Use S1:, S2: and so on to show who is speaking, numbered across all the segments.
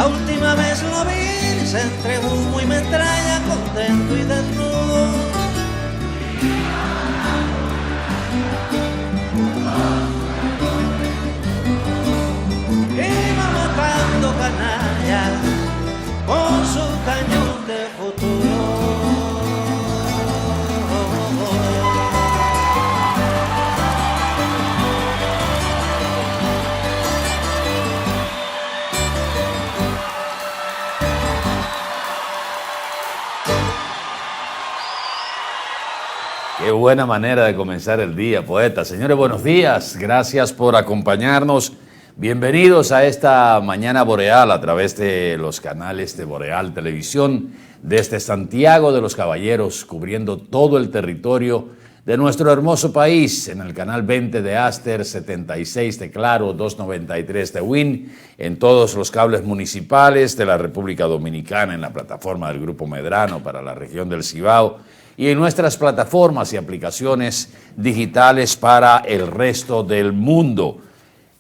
S1: La última vez lo vi entre humo y metralla, contento y desnudo. Iba matando canallas con su cañón de futuro.
S2: Qué buena manera de comenzar el día, poeta. Señores, buenos días. Gracias por acompañarnos. Bienvenidos a esta mañana boreal a través de los canales de Boreal Televisión, desde Santiago de los Caballeros, cubriendo todo el territorio de nuestro hermoso país, en el canal 20 de Aster, 76 de Claro, 293 de Win, en todos los cables municipales de la República Dominicana, en la plataforma del Grupo Medrano para la región del Cibao, y en nuestras plataformas y aplicaciones digitales para el resto del mundo.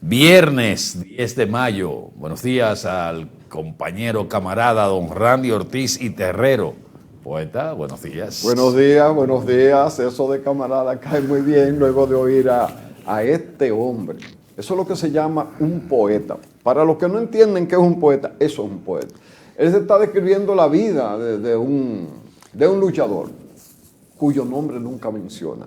S2: Viernes 10 de mayo. Buenos días al compañero camarada don Randy Ortiz y Terrero. Poeta, buenos días.
S3: Buenos días. Eso de camarada cae muy bien luego de oír a este hombre. Eso es lo que se llama un poeta. Para los que no entienden qué es un poeta, eso es un poeta. Él se está describiendo la vida de un luchador cuyo nombre nunca menciona.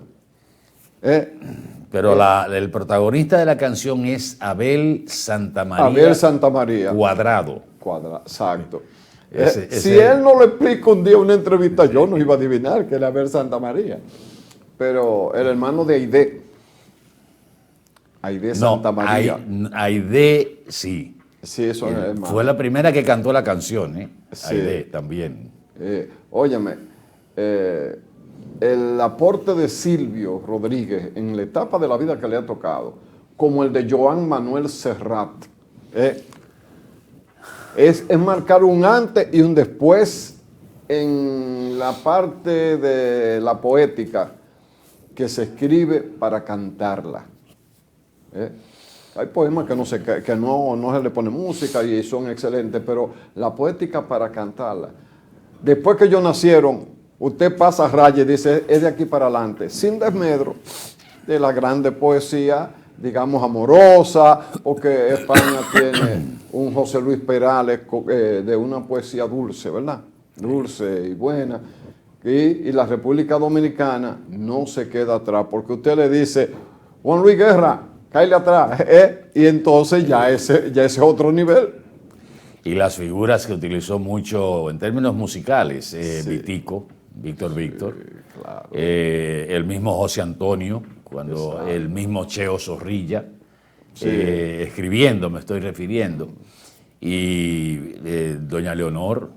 S2: Pero el protagonista de la canción es Abel Santamaría.
S3: Abel Santamaría.
S2: Cuadrado.
S3: Exacto.
S2: Si
S3: él no lo explica un día en una entrevista, yo no iba a adivinar que era Abel Santamaría. Pero el hermano de Aide Santamaría.
S2: Aide, sí.
S3: Sí, eso es hermano.
S2: Fue la primera que cantó la canción, ¿eh?
S3: Sí.
S2: Aide también.
S3: Óyeme, el aporte de Silvio Rodríguez en la etapa de la vida que le ha tocado, como el de Joan Manuel Serrat, es marcar un antes y un después en la parte de la poética que se escribe para cantarla. Hay poemas que no se le pone música y son excelentes, pero la poética para cantarla. Después que ellos nacieron, usted pasa raya y dice, es de aquí para adelante, sin desmedro de la grande poesía, digamos, amorosa, porque España tiene un José Luis Perales de una poesía dulce, ¿verdad? Dulce y buena. Y la República Dominicana no se queda atrás, porque usted le dice, Juan Luis Guerra, cáele atrás, y entonces ya ese es otro nivel.
S2: Y las figuras que utilizó mucho en términos musicales,
S3: Sí.
S2: Víctor,
S3: Claro.
S2: El mismo José Antonio,
S3: Exacto.
S2: el mismo Cheo Zorrilla,
S3: Sí.
S2: escribiendo me estoy refiriendo, y doña Leonor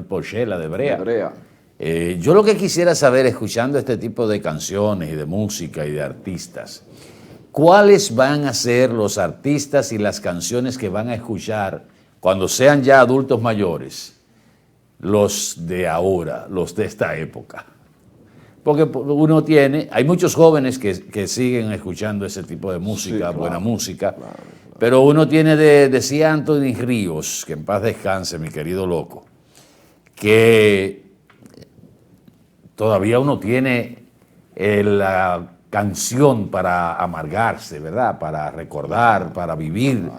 S2: Porchela de Brea. Yo lo que quisiera saber, escuchando este tipo de canciones y de música y de artistas, ¿cuáles van a ser los artistas y las canciones que van a escuchar cuando sean ya adultos mayores? Los de ahora, los de esta época. Porque hay muchos jóvenes que siguen escuchando ese tipo de música,
S3: Sí, claro,
S2: buena música,
S3: claro.
S2: pero uno tiene decía Anthony Ríos, que en paz descanse, mi querido loco, que todavía uno tiene la canción para amargarse, ¿verdad? Para recordar, para vivir,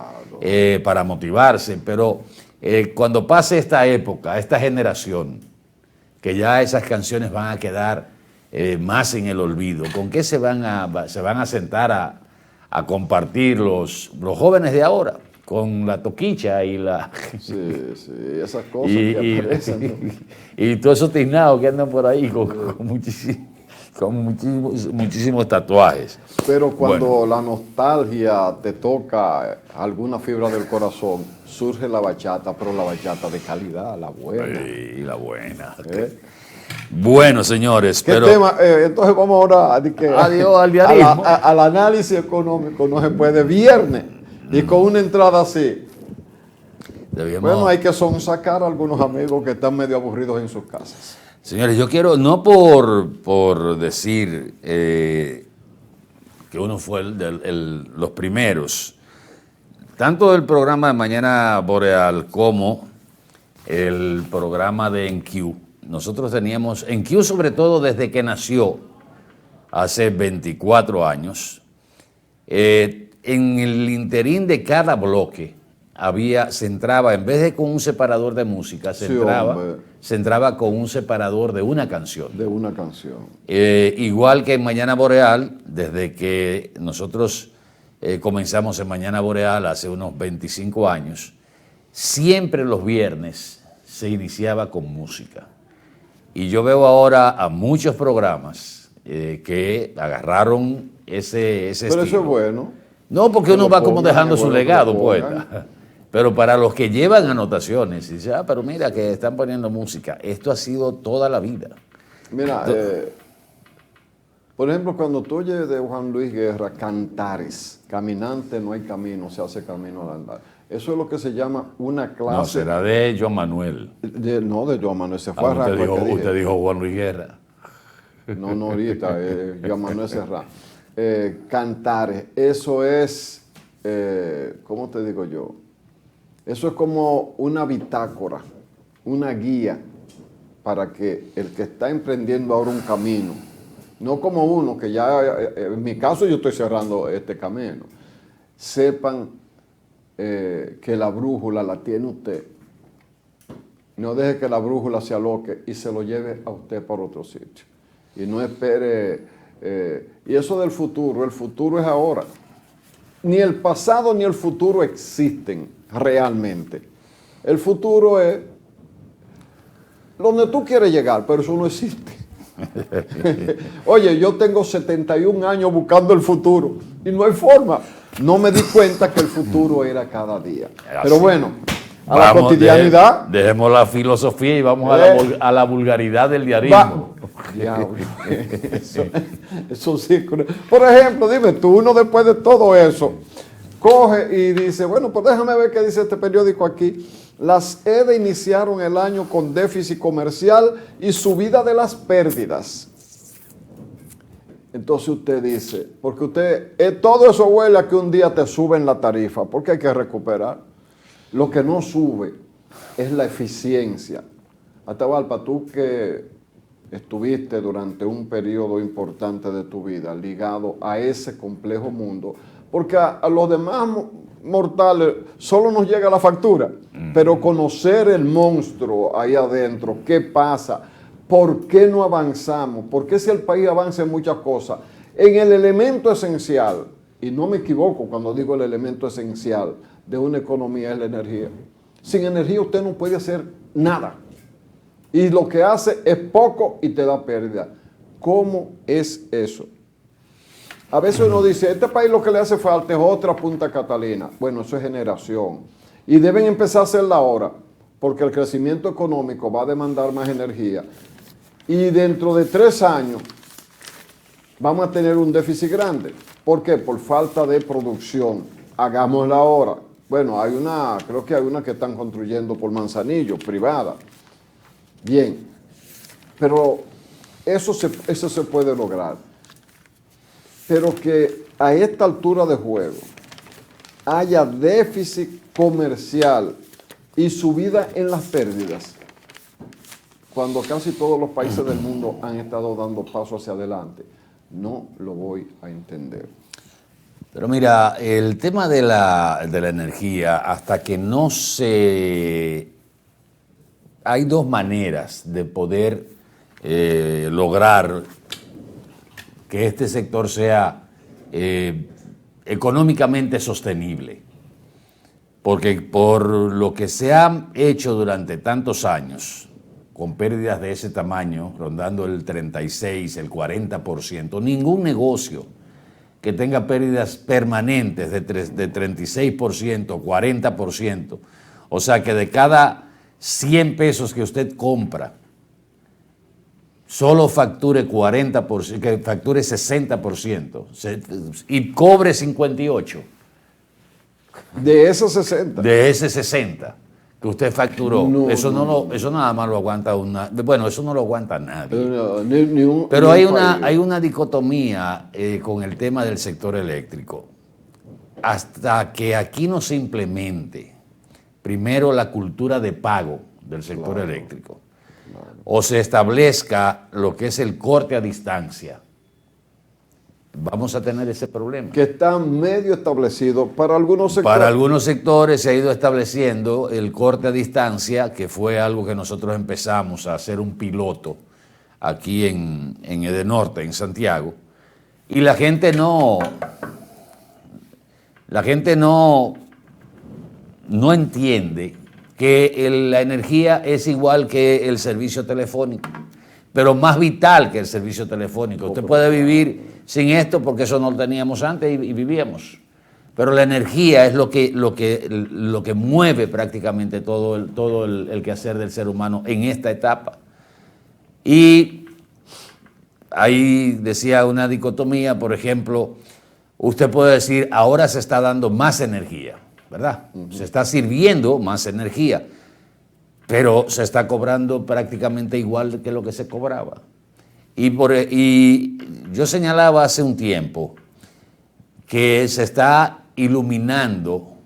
S2: para motivarse, pero cuando pase esta época, esta generación, que ya esas canciones van a quedar más en el olvido, ¿con qué se van a sentar a compartir los jóvenes de ahora? Con la toquicha y la...
S3: Sí, esas cosas que aparecen, ¿no?
S2: y todos esos tiznados que andan por ahí con muchísimos tatuajes.
S3: Pero cuando la nostalgia te toca alguna fibra del corazón, surge la bachata, pero la bachata de calidad, la buena.
S2: Y la buena. Bueno, señores,
S3: ¿Qué
S2: pero...
S3: tema? Entonces vamos ahora
S2: Adiós al diarismo.
S3: al análisis económico. No se puede viernes y con una entrada así. Bueno, hay que sonsacar a algunos amigos que están medio aburridos en sus casas.
S2: Señores, yo quiero, no por decir que uno fue los primeros, tanto el programa de Mañana Boreal como el programa de EnQ. Nosotros teníamos EnQ, sobre todo desde que nació hace 24 años. En el interín de cada bloque se entraba, en vez de con un separador de música, se entraba con un separador de una canción.
S3: De una canción.
S2: Igual que en Mañana Boreal, desde que nosotros comenzamos en Mañana Boreal hace unos 25 años, siempre los viernes se iniciaba con música. Y yo veo ahora a muchos programas que agarraron ese estilo.
S3: Pero eso es bueno.
S2: No, porque uno va como dejando su
S3: bueno
S2: legado,
S3: que lo
S2: poeta. Pero para los que llevan anotaciones, y dicen, pero mira que están poniendo música. Esto ha sido toda la vida.
S3: Mira, por ejemplo, cuando tú oyes de Juan Luis Guerra, Cantares, caminante no hay camino, se hace camino al andar. Eso es lo que se llama una clase.
S2: No, será de Joan Manuel.
S3: No, de Joan Manuel, se fue a
S2: usted dijo Juan Luis Guerra.
S3: No, ahorita, Joan Manuel Serrat. Cantares, eso es, ¿cómo te digo yo? Eso es como una bitácora, una guía para que el que está emprendiendo ahora un camino, no como uno que ya, en mi caso yo estoy cerrando este camino, sepan que la brújula la tiene usted. No deje que la brújula se aloque y se lo lleve a usted por otro sitio. Y no espere. Y eso del futuro, el futuro es ahora. Ni el pasado ni el futuro existen realmente. El futuro es donde tú quieres llegar, pero eso no existe. Oye, yo tengo 71 años buscando el futuro y no hay forma. No me di cuenta que el futuro era cada día. Pero bueno, la cotidianidad.
S2: Dejemos la filosofía y vamos a la vulgaridad del diarismo.
S3: Diablo. Eso sí. Por ejemplo, dime tú, uno después de todo eso, coge y dice, bueno, pues déjame ver qué dice este periódico aquí. Las EDE iniciaron el año con déficit comercial y subida de las pérdidas. Entonces usted dice, porque usted, todo eso huele a que un día te suben la tarifa, porque hay que recuperar. Lo que no sube es la eficiencia. Atahualpa, tú que estuviste durante un periodo importante de tu vida ligado a ese complejo mundo, porque a los demás mortales solo nos llega la factura, pero conocer el monstruo ahí adentro, qué pasa, por qué no avanzamos, por qué si el país avanza en muchas cosas, en el elemento esencial, y no me equivoco cuando digo el elemento esencial de una economía es la energía. Sin energía usted no puede hacer nada. Y lo que hace es poco y te da pérdida. ¿Cómo es eso? A veces uno dice, este país lo que le hace falta es otra Punta Catalina. Bueno, eso es generación. Y deben empezar a hacerla ahora, porque el crecimiento económico va a demandar más energía. Y dentro de 3 años vamos a tener un déficit grande. ¿Por qué? Por falta de producción. Hagámosla ahora. Bueno, creo que hay una que están construyendo por Manzanillo, privada. Bien, pero eso se puede lograr. Pero que a esta altura de juego haya déficit comercial y subida en las pérdidas, cuando casi todos los países del mundo han estado dando pasos hacia adelante, no lo voy a entender.
S2: Pero mira, el tema de la energía, hasta que no se... Hay 2 maneras de poder lograr que este sector sea económicamente sostenible. Porque por lo que se ha hecho durante tantos años, con pérdidas de ese tamaño, rondando el 36, el 40%, ningún negocio que tenga pérdidas permanentes de 36%, 40%, o sea que de cada 100 pesos que usted compra, solo facture 40%, que facture 60% y cobre 58%.
S3: De esos 60.
S2: De ese 60 que usted facturó. Eso nada más lo aguanta eso no lo aguanta nadie. Pero hay una dicotomía con el tema del sector eléctrico. hasta que aquí no se implemente primero la cultura de pago del sector eléctrico, o se establezca lo que es el corte a distancia, vamos a tener ese problema.
S3: Que está medio establecido para algunos sectores.
S2: Para algunos sectores se ha ido estableciendo el corte a distancia, que fue algo que nosotros empezamos a hacer un piloto aquí en Edenorte, en Santiago, y la gente no entiende que la energía es igual que el servicio telefónico, pero más vital que el servicio telefónico. Usted puede vivir sin esto porque eso no lo teníamos antes y vivíamos. Pero la energía es lo que mueve prácticamente todo el quehacer del ser humano en esta etapa. Y ahí decía una dicotomía, por ejemplo, usted puede decir, ahora se está dando más energía, ¿verdad? Se está sirviendo más energía, pero se está cobrando prácticamente igual que lo que se cobraba. Y yo señalaba hace un tiempo que se está iluminando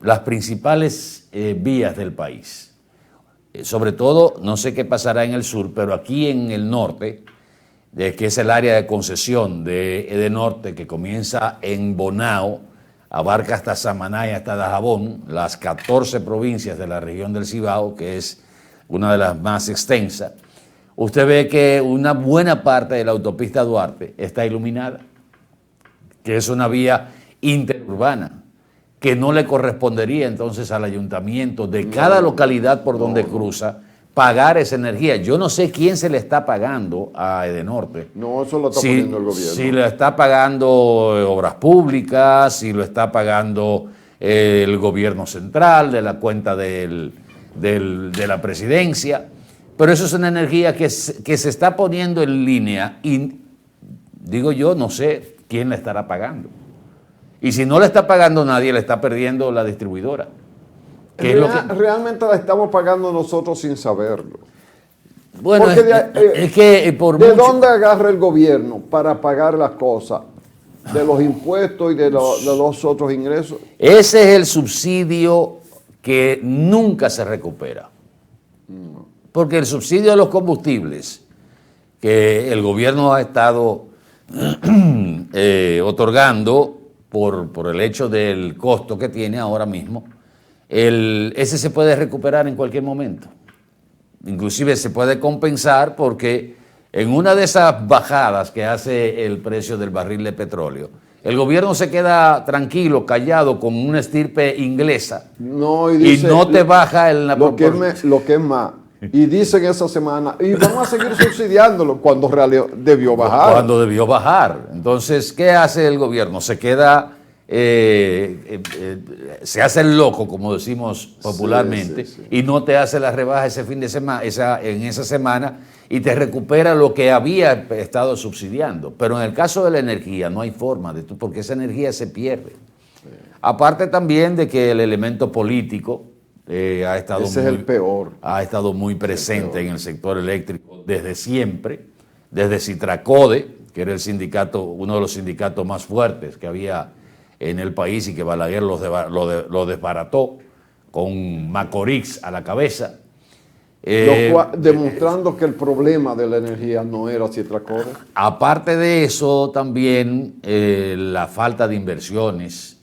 S2: las principales vías del país. Sobre todo, no sé qué pasará en el sur, pero aquí en el norte, que es el área de concesión de Edenorte, que comienza en Bonao, abarca hasta Samaná y hasta Dajabón, las 14 provincias de la región del Cibao, que es una de las más extensas. Usted ve que una buena parte de la autopista Duarte está iluminada, que es una vía interurbana, que no le correspondería entonces al ayuntamiento de cada localidad por donde cruza pagar esa energía. Yo no sé quién se le está pagando a Edenorte.
S3: No, eso lo está poniendo el gobierno.
S2: Si lo está pagando Obras Públicas, si lo está pagando el gobierno central, de la cuenta de la presidencia. Pero eso es una energía que se está poniendo en línea y, digo yo, no sé quién la estará pagando. Y si no le está pagando nadie, le está perdiendo la distribuidora.
S3: Realmente la estamos pagando nosotros sin saberlo.
S2: Bueno, es que por
S3: ¿de
S2: mucho...
S3: dónde agarra el gobierno para pagar las cosas? ¿De los impuestos y de los otros ingresos?
S2: Ese es el subsidio que nunca se recupera. Porque el subsidio de los combustibles que el gobierno ha estado otorgando por el hecho del costo que tiene ahora mismo, ese se puede recuperar en cualquier momento. Inclusive se puede compensar porque en una de esas bajadas que hace el precio del barril de petróleo, el gobierno se queda tranquilo, callado, con una estirpe inglesa y no te baja en la proporción.
S3: Lo que es más. Y dicen esa semana, y vamos a seguir subsidiándolo cuando debió bajar.
S2: Cuando debió bajar. Entonces, ¿qué hace el gobierno? Se queda, se hace el loco, como decimos popularmente,
S3: sí.
S2: Y no te hace la rebaja ese fin de semana, en esa semana, y te recupera lo que había estado subsidiando. Pero en el caso de la energía no hay forma, porque esa energía se pierde. Sí. Aparte también de que el elemento político ha estado muy presente en el sector eléctrico desde siempre, desde Citracode, que era el sindicato, uno de los sindicatos más fuertes que había en el país y que Balaguer lo desbarató con Macorís a la cabeza.
S3: Demostrando que el problema de la energía no era Citracode.
S2: Aparte de eso, también la falta de inversiones,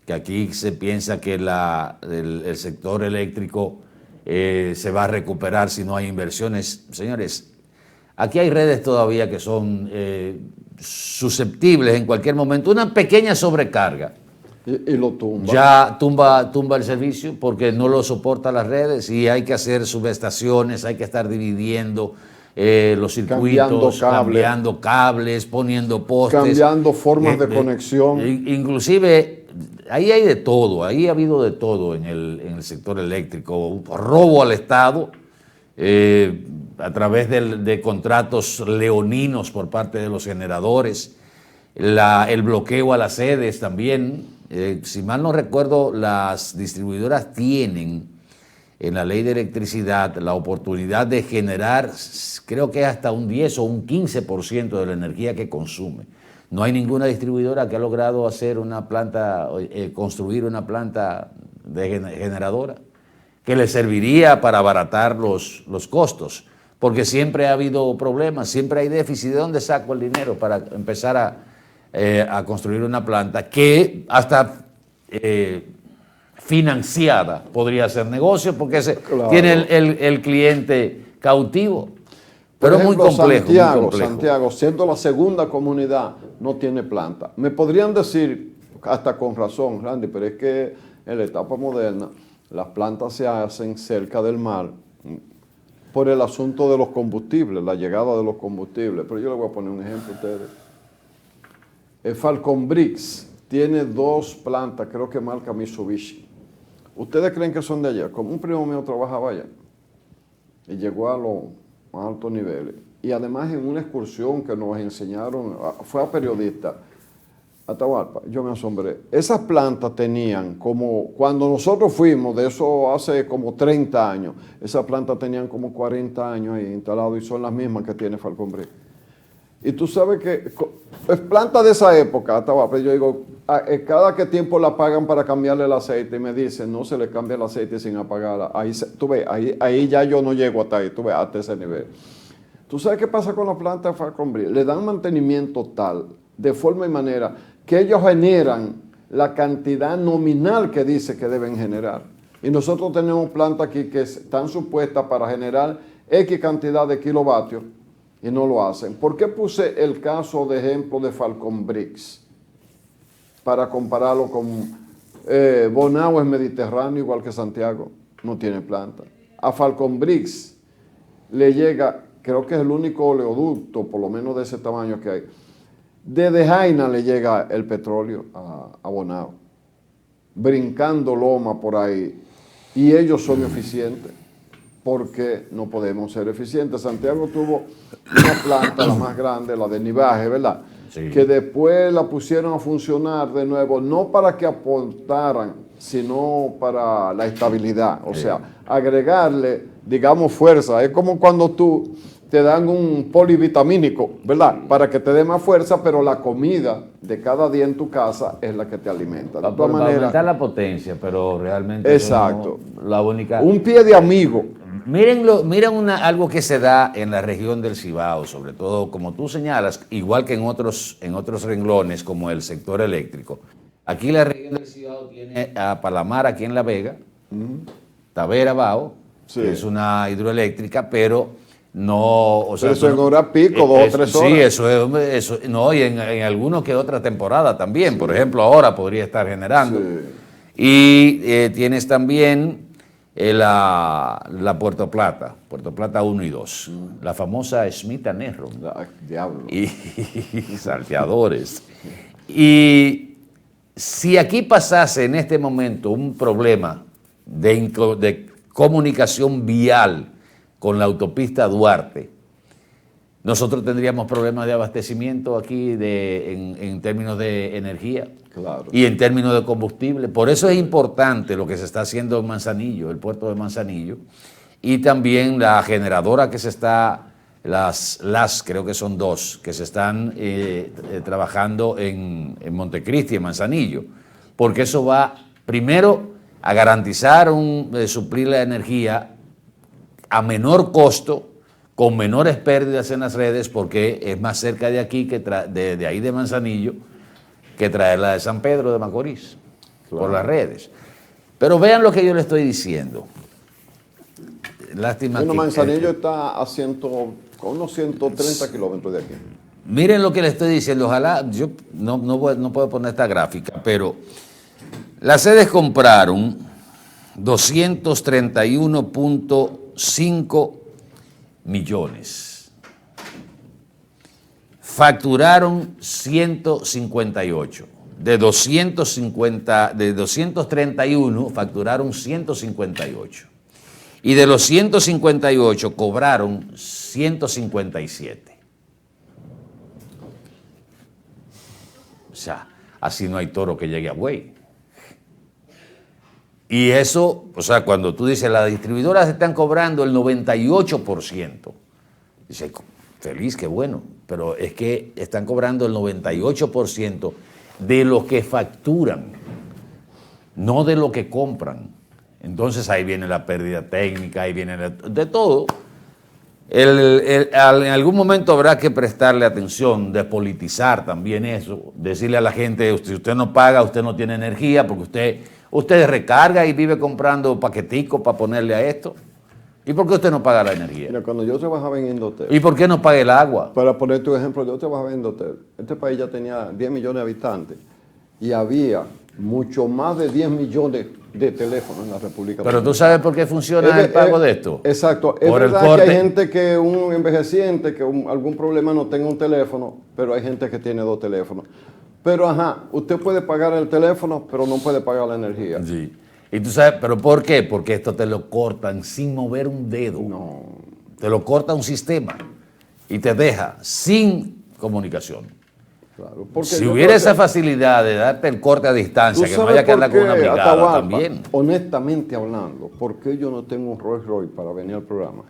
S2: que aquí se piensa que el sector eléctrico se va a recuperar si no hay inversiones. Señores, aquí hay redes todavía que son susceptibles en cualquier momento. Una pequeña sobrecarga
S3: y lo tumba.
S2: Ya tumba el servicio porque no lo soporta las redes y hay que hacer subestaciones, hay que estar dividiendo los circuitos, cambiando cables, poniendo postes.
S3: Cambiando formas de conexión.
S2: Inclusive, ahí hay de todo, ahí ha habido de todo en el sector eléctrico. Robo al Estado a través de contratos leoninos por parte de los generadores, el bloqueo a las sedes también. Si mal no recuerdo, las distribuidoras tienen en la ley de electricidad la oportunidad de generar, creo que hasta un 10 o un 15% de la energía que consume. No hay ninguna distribuidora que ha logrado hacer una planta, construir una planta generadora que le serviría para abaratar los costos, porque siempre ha habido problemas, siempre hay déficit. ¿De dónde saco el dinero para empezar a construir una planta que hasta financiada podría ser negocio, porque
S3: Claro.
S2: tiene el cliente cautivo? Pero
S3: Por ejemplo,
S2: muy complejo,
S3: Santiago,
S2: muy complejo.
S3: Santiago, siendo la segunda comunidad, no tiene planta. Me podrían decir, hasta con razón, Randy, pero es que en la etapa moderna las plantas se hacen cerca del mar por el asunto de los combustibles, la llegada de los combustibles. Pero yo le voy a poner un ejemplo a ustedes. El Falcon Bricks tiene 2 plantas, creo que marca Mitsubishi. ¿Ustedes creen que son de allá? Como un primo mío trabajaba allá y llegó a los más altos niveles. Y además en una excursión que nos enseñaron, fue a periodista, a Atahualpa, yo me asombré. Esas plantas tenían como, cuando nosotros fuimos, de eso hace como 30 años, esas plantas tenían como 40 años ahí instaladas y son las mismas que tiene Falcon Bricks. Y tú sabes que es planta de esa época, Atahualpa, yo digo, cada que tiempo la pagan para cambiarle el aceite, y me dicen, no se le cambia el aceite sin apagarla. Ahí, tú ves, ahí ya yo no llego hasta ahí, tú ves, hasta ese nivel. ¿Tú sabes qué pasa con la planta de Falcon Bricks? Le dan mantenimiento tal, de forma y manera, que ellos generan la cantidad nominal que dice que deben generar. Y nosotros tenemos plantas aquí que están supuestas para generar X cantidad de kilovatios y no lo hacen. ¿Por qué puse el caso de ejemplo de Falcon Bricks? Para compararlo con Bonao, es mediterráneo igual que Santiago, no tiene planta. A Falcon Bricks le llega, creo que es el único oleoducto, por lo menos de ese tamaño que hay. Desde Jaina le llega el petróleo a Bonao, brincando loma por ahí, y ellos son eficientes. ¿Por qué no podemos ser eficientes? Santiago tuvo una planta, la más grande, la de Nivaje, ¿verdad?
S2: Sí.
S3: Que después la pusieron a funcionar de nuevo, no para que aportaran, sino para la estabilidad. O sea, agregarle, digamos, fuerza. Es como cuando tú te dan un polivitamínico, ¿verdad? Para que te dé más fuerza, pero la comida de cada día en tu casa es la que te alimenta. De
S2: Para
S3: todas maneras,
S2: aumentar la potencia, pero realmente
S3: exacto.
S2: eso no- la única...
S3: Un pie de amigo.
S2: Miren algo que se da en la región del Cibao, sobre todo, como tú señalas, igual que en otros renglones, como el sector eléctrico. Aquí la región del Cibao tiene a Palamar, aquí en La Vega, Tavera Bao,
S3: Sí.
S2: que es una hidroeléctrica, pero no... O sea,
S3: Pero eso en hora pico, 2 o 3 horas.
S2: Sí, eso no, y en algunos que otra temporada también. Por ejemplo, ahora podría estar generando.
S3: Sí.
S2: Y tienes también la Puerto Plata 1 y 2, la famosa Smith Nerro
S3: Diablo.
S2: y salteadores. Y si aquí pasase en este momento un problema de comunicación vial con la autopista Duarte, nosotros tendríamos problemas de abastecimiento aquí en términos de energía.
S3: Claro.
S2: Y en términos de combustible. Por eso es importante lo que se está haciendo en Manzanillo, el puerto de Manzanillo, y también la generadora que se está, creo que son 2, que se están trabajando en Montecristi, en Manzanillo, porque eso va primero a garantizar suplir la energía a menor costo, con menores pérdidas en las redes, porque es más cerca de aquí, que de ahí de Manzanillo, que traerla de San Pedro de Macorís,
S3: Claro.
S2: por las redes. Pero vean lo que yo le estoy diciendo. Lástima
S3: Bueno,
S2: que...
S3: Manzanillo está a con unos 130 kilómetros de aquí.
S2: Miren lo que le estoy diciendo. Ojalá, yo no puedo poner esta gráfica, pero las sedes compraron 231.5 millones. Facturaron 158. De 231 facturaron 158. Y de los 158 cobraron 157. O sea, así no hay toro que llegue a buey. Y eso, o sea, cuando tú dices, las distribuidoras están cobrando el 98%. Dice, feliz, qué bueno. pero es que están cobrando el 98% de lo que facturan, no de lo que compran. Entonces ahí viene la pérdida técnica, ahí viene de todo. En algún momento habrá que prestarle atención, despolitizar también eso, decirle a la gente, si usted no paga, usted no tiene energía, porque usted recarga y vive comprando paqueticos para ponerle a esto. ¿Y por qué usted no paga la energía?
S3: Mira, cuando yo trabajaba en Indotel,
S2: ¿Y por qué no paga el agua?
S3: para poner tu ejemplo, yo trabajaba en Indotel. Este país ya tenía 10 millones de habitantes y había mucho más de 10 millones de teléfonos en la República
S2: Pero tú
S3: Dominicana.
S2: sabes por qué funciona el pago de esto.
S3: Exacto. Es
S2: Por el
S3: verdad que
S2: corte.
S3: hay gente que un envejeciente, que algún problema no tenga un teléfono, pero hay gente que tiene 2 teléfonos. Pero usted puede pagar el teléfono, pero no puede pagar la energía.
S2: Sí. Y tú sabes, ¿pero por qué? Porque esto te lo cortan sin mover un dedo.
S3: No.
S2: Te lo corta un sistema y te deja sin comunicación.
S3: Claro, porque
S2: Si
S3: yo
S2: hubiera
S3: creo
S2: esa
S3: que-
S2: facilidad de darte el corte a distancia,
S3: ¿Tú
S2: que no
S3: sabes
S2: haya que
S3: por
S2: andar con
S3: qué,
S2: una brigada
S3: Atahualpa?
S2: también.
S3: Honestamente hablando, ¿por qué yo no tengo un Rolls Royce para venir al programa?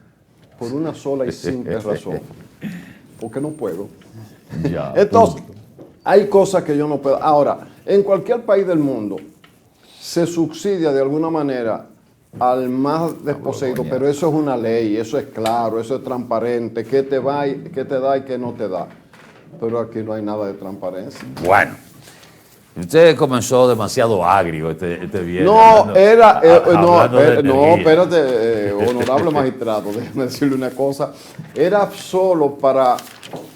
S3: Por una sola y simple razón. Porque no puedo.
S2: Ya,
S3: Entonces, hay cosas que yo no puedo. Ahora, en cualquier país del mundo se subsidia de alguna manera al más desposeído, pero eso es una ley, eso es claro, eso es transparente, qué te da y qué no te da. Pero aquí no hay nada de transparencia.
S2: Bueno, usted comenzó demasiado agrio este viernes.
S3: No,
S2: hablando-
S3: era,
S2: hablando de
S3: no,
S2: energía.
S3: espérate, honorable magistrado, déjeme decirle una cosa. Era solo para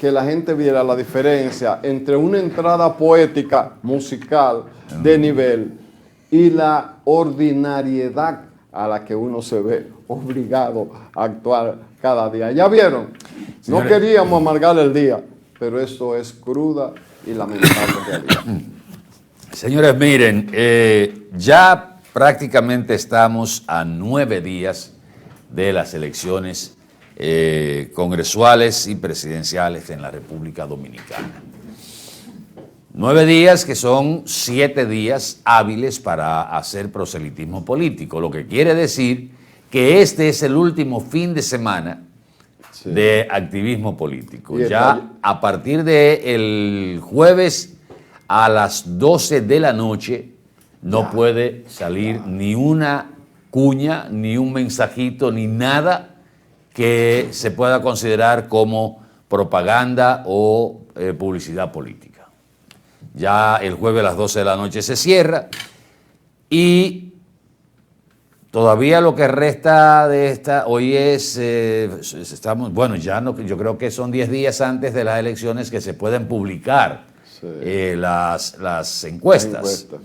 S3: que la gente viera la diferencia entre una entrada poética, musical, de nivel, y la ordinariedad a la que uno se ve obligado a actuar cada día. ¿Ya vieron? No
S2: Señores,
S3: queríamos amargar el día, pero esto es cruda y lamentable realidad.
S2: Señores, miren, ya prácticamente estamos a 9 días de las elecciones congresuales y presidenciales en la República Dominicana. 9 días que son 7 días hábiles para hacer proselitismo político, lo que quiere decir que este es el último fin de semana
S3: Sí.
S2: de activismo político.
S3: Y
S2: Ya
S3: está-
S2: a partir del jueves a las 12 de la noche no puede salir ni una cuña, ni un mensajito, ni nada que se pueda considerar como propaganda o publicidad política. Ya el jueves a las 12 de la noche se cierra y todavía lo que resta de esta, hoy estamos, bueno, ya no, yo creo que son 10 días antes de las elecciones que se pueden publicar
S3: Sí.
S2: las encuestas.
S3: Encuesta.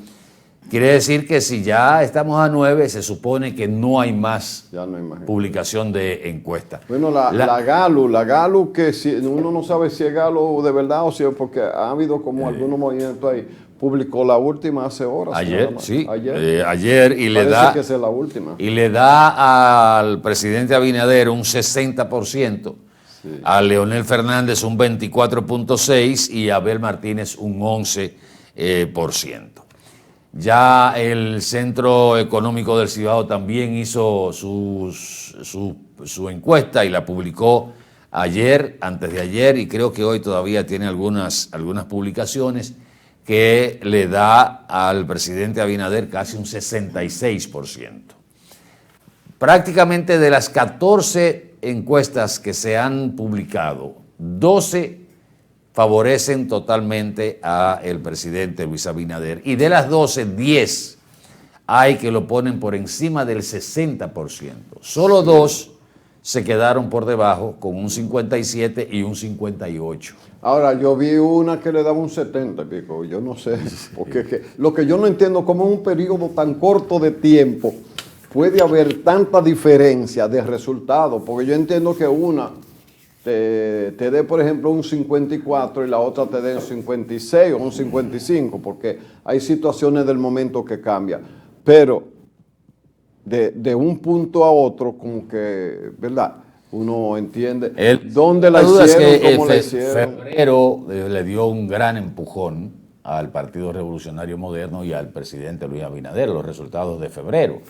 S2: Quiere decir que si ya estamos a 9, se supone que no hay más
S3: Ya no hay más.
S2: publicación de encuestas.
S3: Bueno, la Galu, que si, uno no sabe si es Galu de verdad o si es porque ha habido como algunos movimientos ahí, publicó la última hace horas.
S2: Ayer,
S3: nada más.
S2: sí,
S3: Ayer.
S2: ayer y le
S3: Parece
S2: da...
S3: que esa es la última.
S2: Y le da al presidente Abinader un 60%, a Leonel Fernández un 24.6% y a Abel Martínez un 11%. Ya el Centro Económico del Cibao también hizo su encuesta y la publicó ayer, antes de ayer, y creo que hoy todavía tiene algunas publicaciones que le da al presidente Abinader casi un 66%. Prácticamente de las 14 encuestas que se han publicado, 12 favorecen totalmente al presidente Luis Abinader. Y de las 12, 10 hay que lo ponen por encima del 60%. Solo 2 se quedaron por debajo con un 57 y un 58.
S3: Ahora, yo vi una que le daba un 70 y pico, yo no sé, porque lo que yo no entiendo, como en un periodo tan corto de tiempo puede haber tanta diferencia de resultados, porque yo entiendo que una te dé, por ejemplo, un 54 y la otra te dé un 56 o un 55, porque hay situaciones del momento que cambian, pero de un punto a otro, como que, ¿verdad? Uno entiende dónde la
S2: duda
S3: hicieron,
S2: es que
S3: cómo la hicieron.
S2: febrero le dio un gran empujón al Partido Revolucionario Moderno y al presidente Luis Abinader, los resultados de febrero.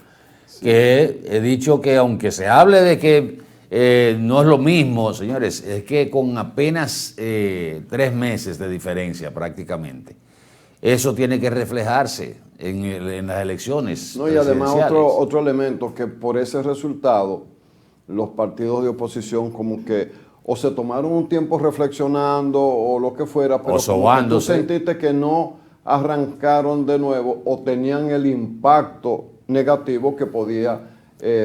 S2: Sí. Que he dicho que aunque se hable de que no es lo mismo, señores, es que con apenas 3 meses de diferencia prácticamente, eso tiene que reflejarse en las elecciones
S3: No, y además
S2: presidenciales.
S3: otro elemento, que por ese resultado los partidos de oposición como que o se tomaron un tiempo reflexionando o lo que fuera, pero como que tú
S2: sobándose.
S3: sentiste que no arrancaron de nuevo o tenían el impacto negativo que podía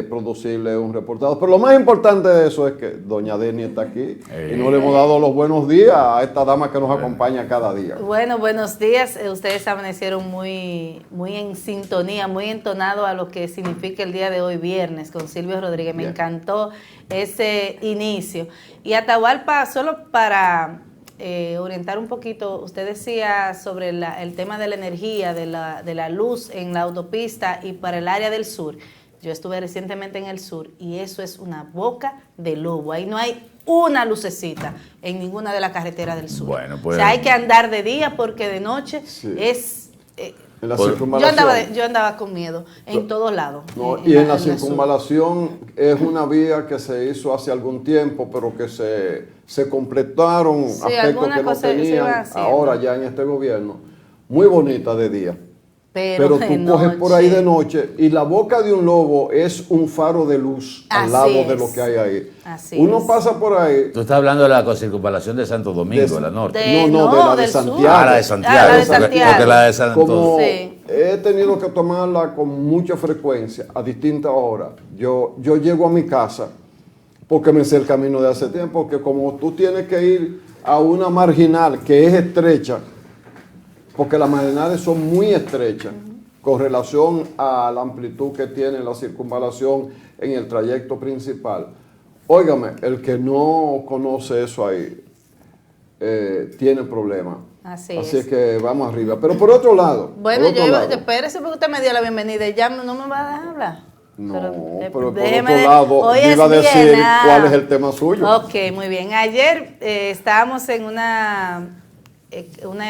S3: producirle un reportado. Pero lo más importante de eso es que doña Deni está aquí y no le hemos dado los buenos días a esta dama que nos acompaña cada día.
S4: Bueno, buenos días. Ustedes amanecieron muy en sintonía, muy entonado a lo que significa el día de hoy, viernes, con Silvio Rodríguez. Me
S3: Bien.
S4: encantó ese inicio. Y Atahualpa, solo para orientar un poquito, usted decía sobre el tema de la energía, de la luz en la autopista y para el área del sur. Yo estuve recientemente en el sur y eso es una boca de lobo. Ahí no hay una lucecita en ninguna de las carreteras del sur.
S2: Bueno, pues,
S4: o sea, hay que andar de día porque de noche
S3: Sí.
S4: es...
S3: En la
S2: Por-
S3: circunvalación.
S4: yo andaba con miedo en todos lados.
S3: No, y en la
S4: el sur.
S3: circunvalación es una vía que se hizo hace algún tiempo, pero que se completaron
S4: Sí,
S3: aspectos
S4: alguna
S3: que no
S4: cosa se iba
S3: tenían
S4: haciendo.
S3: ahora ya en este gobierno. Muy bonita de día. Pero
S4: de
S3: tú coges por ahí
S4: noche.
S3: de noche y la boca de un lobo es un faro de luz al
S4: Así
S3: lado de
S4: es.
S3: lo que hay ahí.
S4: Así
S3: Uno
S4: es.
S3: pasa por ahí.
S2: Tú estás hablando de la circunvalación de Santo Domingo,
S3: De-
S2: de la norte.
S3: No, de la de
S4: del sur.
S3: Santiago.
S2: Ah, la de Santiago.
S4: Ah, la de
S2: porque-
S4: Santiago.
S2: porque la de Santo
S3: Como
S4: Sí.
S3: he tenido que tomarla con mucha frecuencia, a distintas horas, yo llego a mi casa porque me sé el camino de hace tiempo, que como tú tienes que ir a una marginal que es estrecha, porque las marginales son muy estrechas con relación a la amplitud que tiene la circunvalación en el trayecto principal. Óigame, el que no conoce eso ahí tiene problemas.
S4: Así
S3: Así
S4: es.
S3: es que vamos arriba. Pero por otro lado.
S4: Bueno,
S3: por otro
S4: yo iba,
S3: lado,
S4: espérese porque usted me dio la bienvenida y ya no me va a dejar hablar.
S3: No, pero por
S4: déjeme
S3: otro
S4: de-
S3: lado,
S4: hoy
S3: yo
S4: es
S3: iba a decir
S4: viernes.
S3: cuál es el tema suyo.
S4: Ok, muy bien. Ayer estábamos en una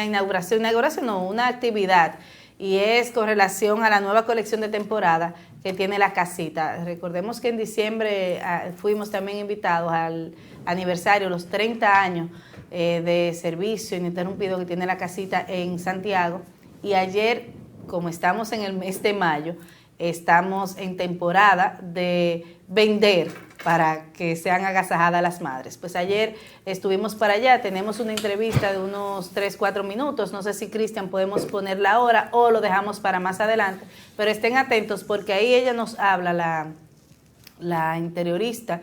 S4: inauguración no, una actividad, y es con relación a la nueva colección de temporada que tiene la casita. Recordemos que en diciembre fuimos también invitados al aniversario, los 30 años de servicio ininterrumpido que tiene la casita en Santiago, y ayer, como estamos en el mes de mayo, estamos en temporada de vender para que sean agasajadas las madres. Pues ayer estuvimos para allá, tenemos una entrevista de unos 3-4 minutos, no sé si Cristian podemos ponerla ahora o lo dejamos para más adelante, pero estén atentos porque ahí ella nos habla, la interiorista,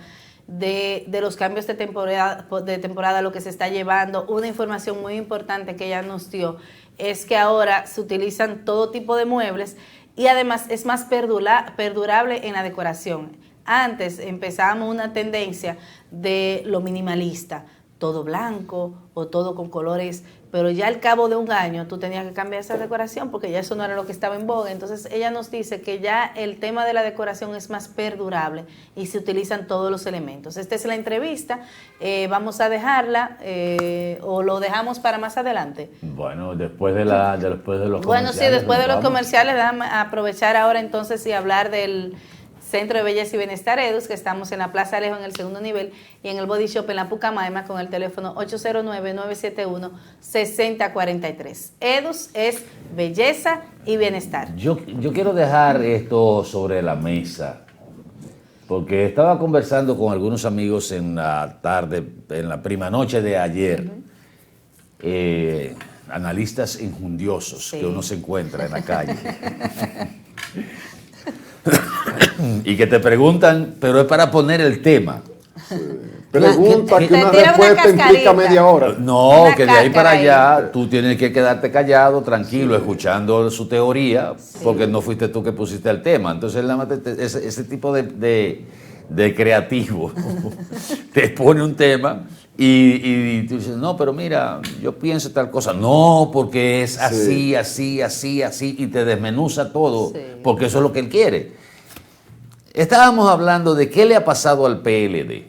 S4: de los cambios de temporada, lo que se está llevando. Una información muy importante que ella nos dio es que ahora se utilizan todo tipo de muebles y además es más perdurable en la decoración. Antes empezábamos una tendencia de lo minimalista, todo blanco o todo con colores, pero ya al cabo de un año tú tenías que cambiar esa decoración porque ya eso no era lo que estaba en boga. Entonces ella nos dice que ya el tema de la decoración es más perdurable y se utilizan todos los elementos. Esta es la entrevista, vamos a dejarla o lo dejamos para más adelante.
S2: Bueno, después de los comerciales.
S4: Bueno, sí, después de los
S2: vamos.
S4: comerciales, déjame aprovechar ahora entonces y hablar del Centro de Belleza y Bienestar Edus, que estamos en la Plaza Alejo en el segundo nivel y en el Body Shop en la Pucamaima con el teléfono 809-971-6043. Edus es belleza y bienestar.
S2: Yo quiero dejar esto sobre la mesa, porque estaba conversando con algunos amigos en la tarde, en la prima noche de ayer, analistas injundiosos
S4: Sí.
S2: que uno se encuentra en la calle. Y que te preguntan, pero es para poner el tema.
S3: Pregunta
S4: que-
S3: que una
S4: te tira una
S3: respuesta implica
S4: cascarita.
S3: media hora.
S2: No,
S4: Una
S2: que de ahí para
S4: cáscara
S2: allá tú tienes que quedarte callado, tranquilo, escuchando su teoría, porque no fuiste tú que pusiste el tema. Entonces, él nada más ese tipo de creativo te pone un tema y tú dices, no, pero mira, yo pienso tal cosa. No, porque es así, así, y te desmenuza todo,
S4: Sí.
S2: porque eso es lo que él quiere. Estábamos hablando de qué le ha pasado al PLD,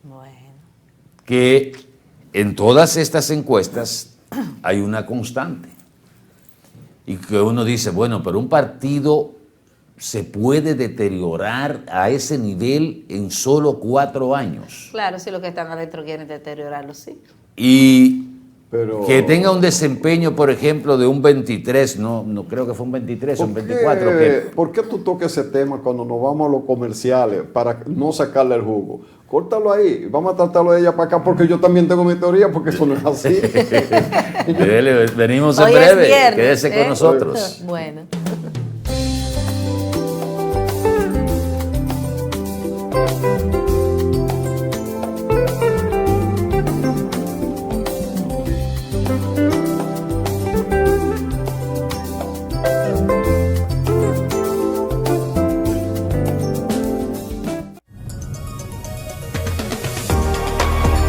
S4: Bueno,
S2: que en todas estas encuestas hay una constante. Y que uno dice, bueno, pero un partido se puede deteriorar a ese nivel en solo 4 años.
S4: Claro, si los que están adentro quieren deteriorarlo, sí.
S2: Y
S3: Pero,
S2: que tenga un desempeño, por ejemplo, de un 23, no creo que fue un 23, un 24.
S3: ¿Por qué tú tocas ese tema cuando nos vamos a los comerciales para no sacarle el jugo? Córtalo ahí, vamos a tratarlo de ella para acá porque yo también tengo mi teoría porque eso no es así.
S2: Venimos en
S4: Hoy es
S2: breve,
S4: viernes,
S2: quédese con nosotros.
S4: Bueno.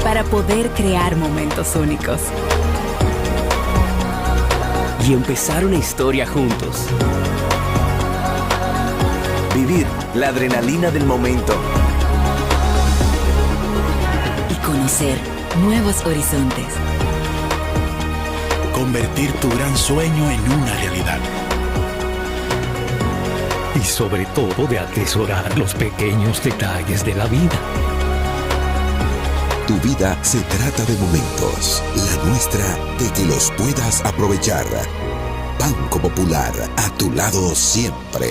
S5: Para poder crear momentos únicos y empezar una historia juntos.
S6: Vivir la adrenalina del momento.
S5: Y conocer nuevos horizontes.
S7: Convertir tu gran sueño en una realidad.
S8: Y sobre todo de atesorar los pequeños detalles de la vida.
S9: Tu vida se trata de momentos, la nuestra de que los puedas aprovechar. Banco Popular, a tu lado siempre.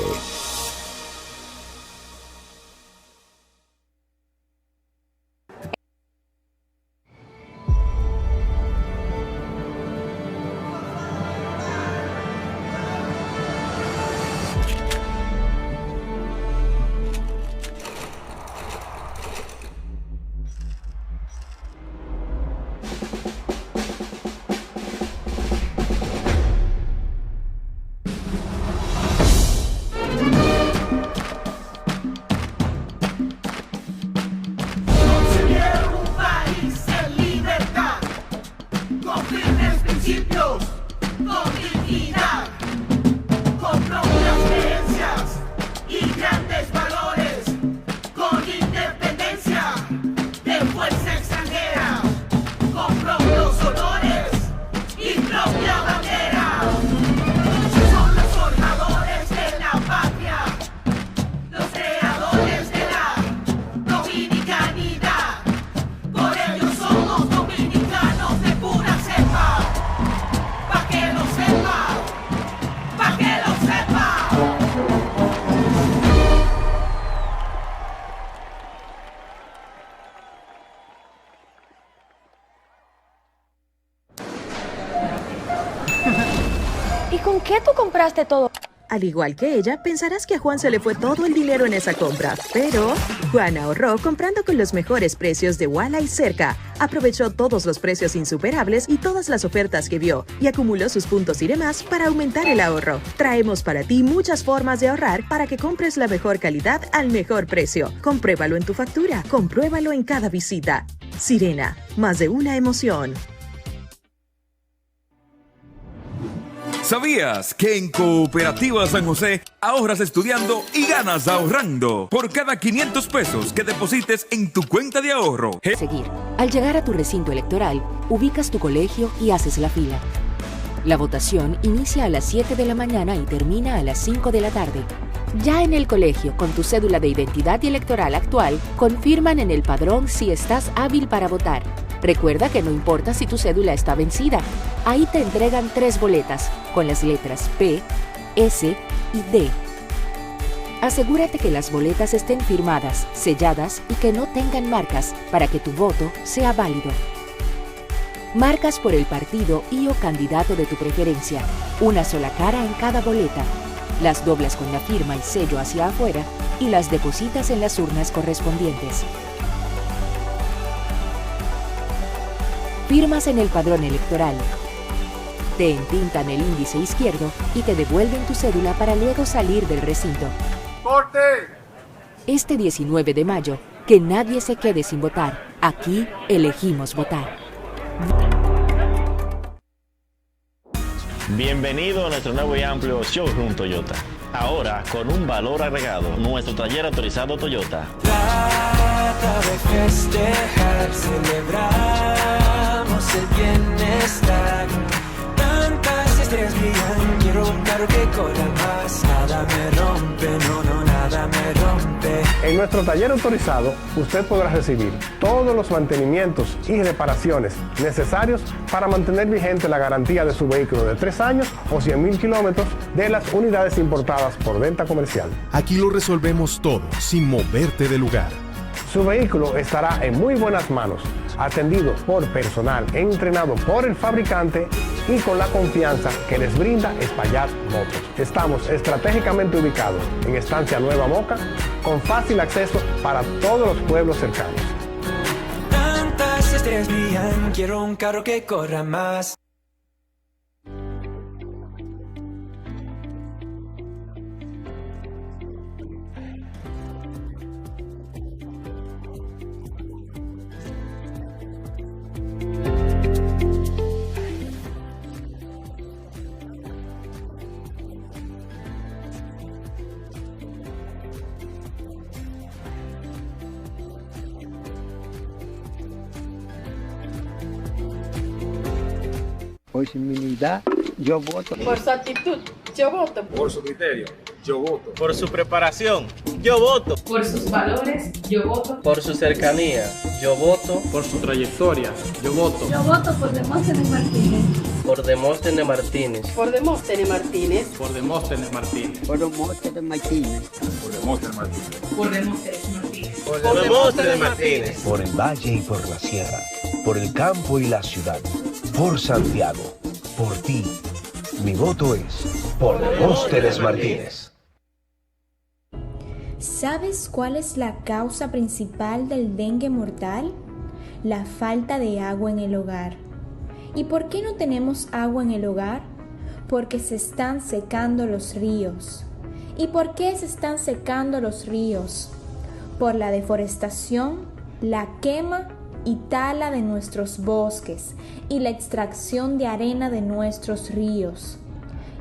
S10: ¿Y con qué tú compraste todo?
S11: Al igual que ella, pensarás que a Juan se le fue todo el dinero en esa compra, pero Juan ahorró comprando con los mejores precios de Walla y Cerca. Aprovechó todos los precios insuperables y todas las ofertas que vio y acumuló sus puntos y demás para aumentar el ahorro. Traemos para ti muchas formas de ahorrar para que compres la mejor calidad al mejor precio. Compruébalo en tu factura, compruébalo en cada visita. Sirena, más de una emoción.
S12: ¿Sabías que en Cooperativa San José ahorras estudiando y ganas ahorrando? Por cada 500 pesos que deposites en tu cuenta de ahorro.
S13: Seguir. Al llegar a tu recinto electoral, ubicas tu colegio y haces la fila. La votación inicia a las 7 de la mañana y termina a las 5 de la tarde. Ya en el colegio, con tu cédula de identidad y electoral actual, confirman en el padrón si estás hábil para votar. Recuerda que no importa si tu cédula está vencida. Ahí te entregan 3 boletas, con las letras P, S y D. Asegúrate que las boletas estén firmadas, selladas y que no tengan marcas para que tu voto sea válido. Marcas por el partido y o candidato de tu preferencia. Una sola cara en cada boleta. Las doblas con la firma y sello hacia afuera y las depositas en las urnas correspondientes. Firmas en el padrón electoral. Te entintan el índice izquierdo y te devuelven tu cédula para luego salir del recinto.
S14: ¡Corte!
S13: Este 19 de mayo, que nadie se quede sin votar. Aquí elegimos votar.
S15: Bienvenido a nuestro nuevo y amplio showroom Toyota. Ahora con un valor agregado, nuestro taller autorizado Toyota.
S16: Trata de festejar, celebramos el bienestar. Tantas estrellas brillan, quiero un carro que corra más. Nada me rompe, no
S14: En nuestro taller autorizado, usted podrá recibir todos los mantenimientos y reparaciones necesarios para mantener vigente la garantía de su vehículo de 3 años o 100.000 kilómetros de las unidades importadas por venta comercial.
S17: Aquí lo resolvemos todo, sin moverte de lugar.
S14: Su vehículo estará en muy buenas manos, atendido por personal entrenado por el fabricante y con la confianza que les brinda Espaillat Motors. Estamos estratégicamente ubicados en Estancia Nueva Moca, con fácil acceso para todos los pueblos cercanos.
S16: Tantas estrellas brillan, quiero un carro que corra más.
S18: Por su humildad, yo voto.
S19: Por su actitud, yo voto.
S20: Por su criterio, yo voto.
S21: Por su preparación, yo voto.
S19: Por sus valores, yo voto.
S21: Por su cercanía, yo voto.
S20: Por su trayectoria, yo voto.
S19: Yo voto por Demóstenes Martínez.
S21: Por Demóstenes Martínez.
S19: Por Demóstenes Martínez.
S20: Por Demóstenes Martínez.
S18: Por Demóstenes Martínez.
S20: Por Demóstenes Martínez.
S19: Por Demóstenes Martínez.
S21: Por Demóstenes Martínez.
S22: Por el valle y por la sierra. Por el campo y la ciudad. Por Santiago. Por ti. Mi voto es por Demóstenes Martínez.
S23: ¿Sabes cuál es la causa principal del dengue mortal? La falta de agua en el hogar. ¿Y por qué no tenemos agua en el hogar? Porque se están secando los ríos. ¿Y por qué se están secando los ríos? Por la deforestación, la quema y tala de nuestros bosques y la extracción de arena de nuestros ríos.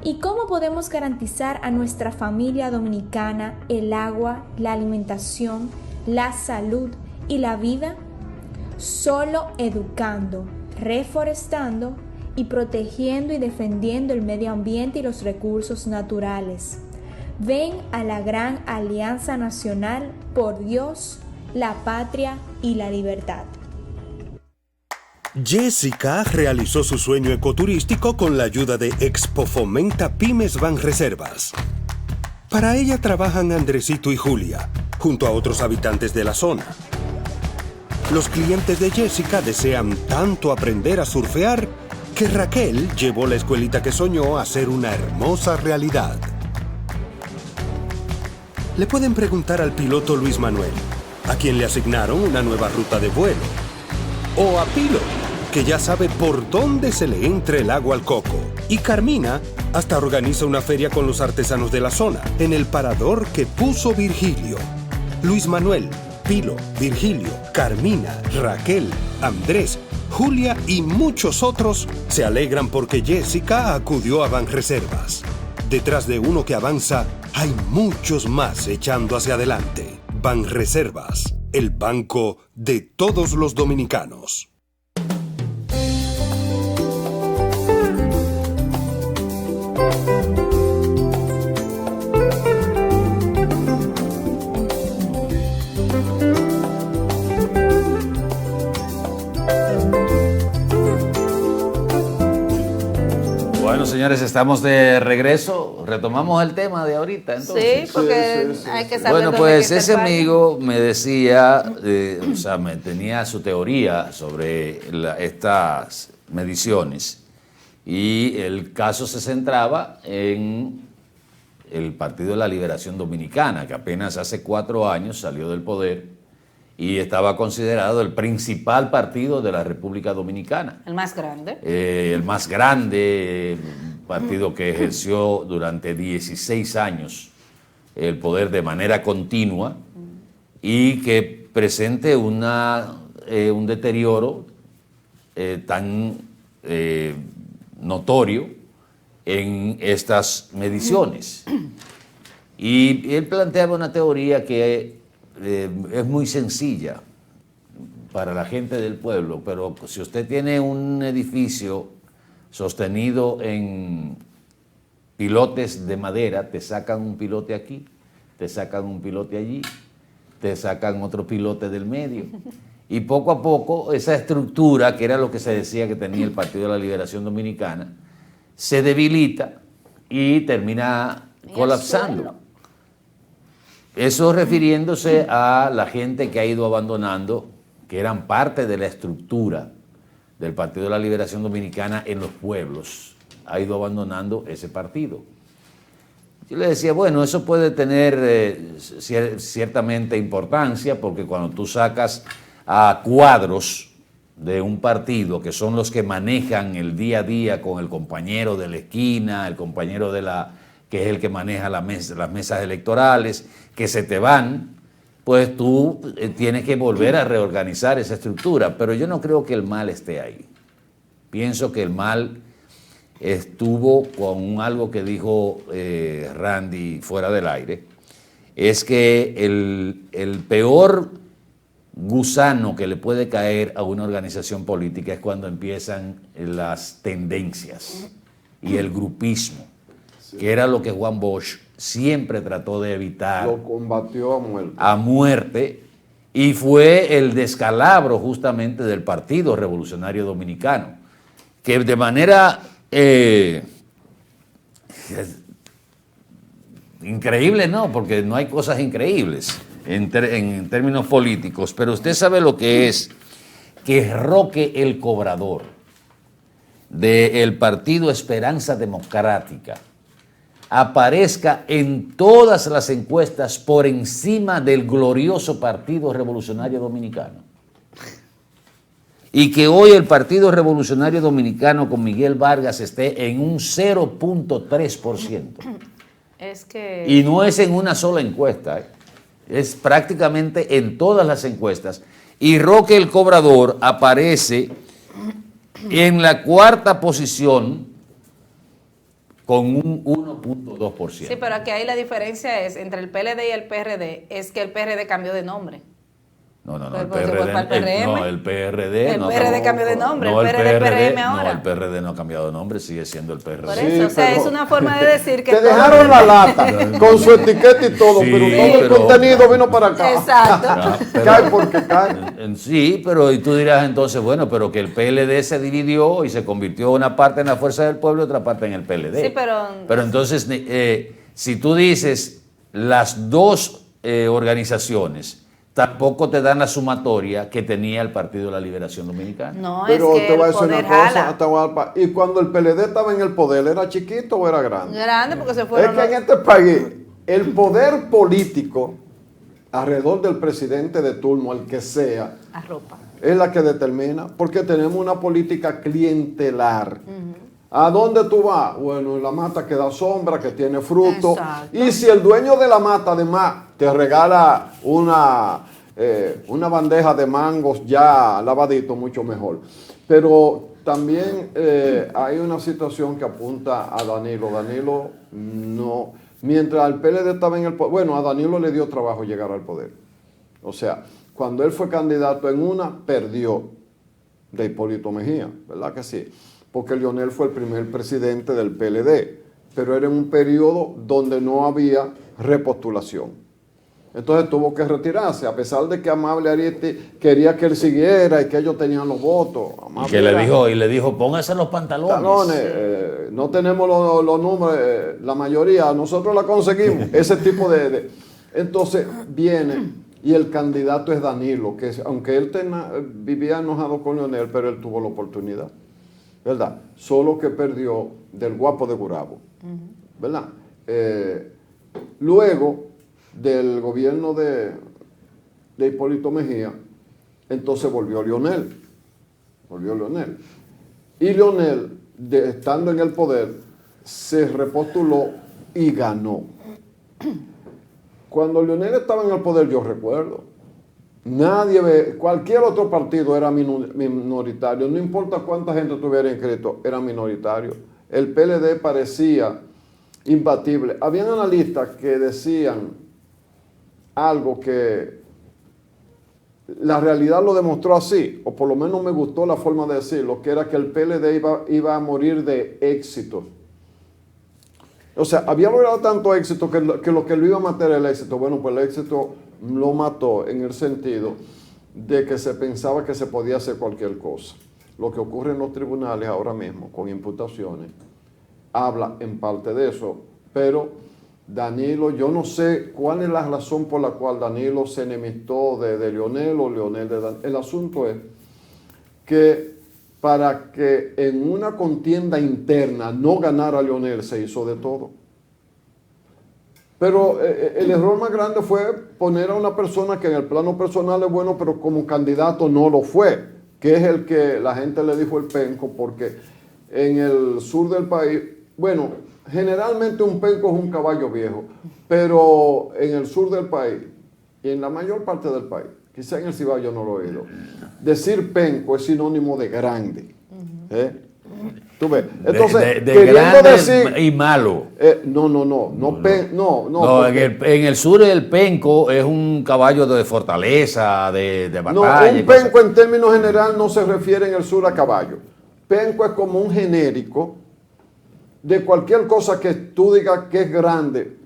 S23: ¿Y cómo podemos garantizar a nuestra familia dominicana el agua, la alimentación, la salud y la vida? Solo educando, reforestando y protegiendo y defendiendo el medio ambiente y los recursos naturales. Ven a la gran Alianza Nacional por Dios, la patria y la libertad.
S24: Jessica realizó su sueño ecoturístico con la ayuda de Expo Fomenta Pymes Banreservas. Para ella trabajan Andresito y Julia, junto a otros habitantes de la zona. Los clientes de Jessica desean tanto aprender a surfear que Raquel llevó la escuelita que soñó a ser una hermosa realidad. Le pueden preguntar al piloto Luis Manuel, a quien le asignaron una nueva ruta de vuelo. O a Pilo, que ya sabe por dónde se le entra el agua al coco. Y Carmina hasta organiza una feria con los artesanos de la zona, en el parador que puso Virgilio. Luis Manuel, Pilo, Virgilio, Carmina, Raquel, Andrés, Julia y muchos otros se alegran porque Jessica acudió a Banreservas. Detrás de uno que avanza, hay muchos más echando hacia adelante. Banreservas, el banco de todos los dominicanos.
S2: Bueno, señores, estamos de regreso. Retomamos el tema de ahorita, entonces.
S4: Sí, porque hay que saber.
S2: Bueno,
S4: dónde
S2: pues
S4: que
S2: ese
S4: está el
S2: amigo me decía, o sea, me tenía su teoría sobre estas mediciones. Y el caso se centraba en el Partido de la Liberación Dominicana, que apenas hace 4 años salió del poder y estaba considerado el principal partido de la República Dominicana.
S4: El más grande.
S2: El más grande, partido que ejerció durante 16 años el poder de manera continua y que presente un deterioro tan notorio en estas mediciones. Y él planteaba una teoría que es muy sencilla para la gente del pueblo, pero si usted tiene un edificio sostenido en pilotes de madera, te sacan un pilote aquí, te sacan un pilote allí, te sacan otro pilote del medio. Y poco a poco esa estructura, que era lo que se decía que tenía el Partido de la Liberación Dominicana, se debilita y termina colapsando. Eso refiriéndose a la gente que ha ido abandonando, que eran parte de la estructura del Partido de la Liberación Dominicana en los pueblos, ha ido abandonando ese partido. Yo le decía, bueno, eso puede tener ciertamente importancia, porque cuando tú sacas a cuadros de un partido, que son los que manejan el día a día con el compañero de la esquina, el compañero que es el que maneja las mesas electorales, que se te van, pues tú tienes que volver a reorganizar esa estructura. Pero yo no creo que el mal esté ahí. Pienso que el mal estuvo con algo que dijo Randy fuera del aire, es que el peor gusano que le puede caer a una organización política es cuando empiezan las tendencias y el grupismo, que era lo que Juan Bosch siempre trató de evitar.
S1: Lo combatió a muerte.
S2: A muerte, y fue el descalabro justamente del Partido Revolucionario Dominicano, que de manera increíble, no, porque no hay cosas increíbles en términos políticos, pero usted sabe lo que es que Roque el Cobrador del Partido Esperanza Democrática aparezca en todas las encuestas por encima del glorioso Partido Revolucionario Dominicano. Y que hoy el Partido Revolucionario Dominicano con Miguel Vargas esté en un 0.3%.
S4: Es que...
S2: Y no es en una sola encuesta, es prácticamente en todas las encuestas. Y Roque el Cobrador aparece en la cuarta posición con un 1.2%.
S4: Sí, pero aquí ahí la diferencia es entre el PLD y el PRD, es que el PRD cambió de nombre.
S2: No,
S4: el
S2: PRD
S4: cambió de nombre,
S2: no,
S4: el PRD ahora.
S2: No, el PRD no ha cambiado de nombre, sigue siendo el PRD.
S4: Por eso, o sea, es una forma de decir que...
S1: Te dejaron la lata con su etiqueta y todo, sí, pero todo el contenido vino para acá.
S4: Exacto.
S1: Cae porque cae.
S2: Sí, pero y tú dirás entonces, bueno, pero que el PLD se dividió y se convirtió una parte en la Fuerza del Pueblo y otra parte en el PLD.
S4: Sí, pero...
S2: Pero entonces, si tú dices las dos organizaciones, tampoco te dan la sumatoria que tenía el Partido de la Liberación Dominicana.
S4: No,
S1: pero
S4: es que
S1: te voy a decir una cosa,
S4: jala.
S1: Y cuando el PLD estaba en el poder, ¿era chiquito o era grande?
S4: Grande, porque se fueron...
S1: Es que en este país, el poder político alrededor del presidente de turno, al que sea,
S4: arropa,
S1: es la que determina, porque tenemos una política clientelar. ¿A dónde tú vas? Bueno, en la mata que da sombra, que tiene fruto. Exacto. Y si el dueño de la mata además te regala una bandeja de mangos ya lavadito, mucho mejor. Pero también hay una situación que apunta a Danilo. Danilo no... Mientras el PLD estaba en el poder... Bueno, a Danilo le dio trabajo llegar al poder. O sea, cuando él fue candidato en una, perdió de Hipólito Mejía, ¿verdad que sí? Porque Leonel fue el primer presidente del PLD, pero era en un periodo donde no había repostulación. Entonces tuvo que retirarse, a pesar de que Amable Aristi quería que él siguiera y que ellos tenían los votos.
S2: Y que le dijo, póngase los pantalones.
S1: No tenemos los números, la mayoría, nosotros la conseguimos, ese tipo de... Entonces viene y el candidato es Danilo, que aunque él vivía enojado con Leonel, pero él tuvo la oportunidad. ¿Verdad? Solo que perdió del Guapo de Gurabo, ¿verdad? Luego del gobierno de Hipólito Mejía, entonces volvió Leonel. Y Leonel, estando en el poder, se repostuló y ganó. Cuando Leonel estaba en el poder, yo recuerdo, cualquier otro partido era minoritario, no importa cuánta gente tuviera inscrito, era minoritario. El PLD parecía imbatible. Habían analistas que decían algo que la realidad lo demostró así, o por lo menos me gustó la forma de decirlo, que era que el PLD iba a morir de éxito. O sea, había logrado tanto éxito que lo que lo iba a matar era el éxito. Bueno, pues el éxito lo mató en el sentido de que se pensaba que se podía hacer cualquier cosa. Lo que ocurre en los tribunales ahora mismo, con imputaciones, habla en parte de eso, pero Danilo, yo no sé cuál es la razón por la cual Danilo se enemistó de Leonel o Leonel de Danilo. El asunto es que para que en una contienda interna no ganara Leonel se hizo de todo. Pero el error más grande fue poner a una persona que en el plano personal es bueno, pero como candidato no lo fue, que es el que la gente le dijo el penco, porque en el sur del país, bueno, generalmente un penco es un caballo viejo, pero en el sur del país y en la mayor parte del país, quizá en el Cibao yo no lo he oído, decir penco es sinónimo de grande. ¿Tú ves? Entonces,
S2: de grande decir, y malo.
S1: No,
S2: en el sur el penco es un caballo de fortaleza, de batalla.
S1: No, un penco en términos general no se refiere en el sur a caballo. Penco es como un genérico de cualquier cosa que tú digas que es grande,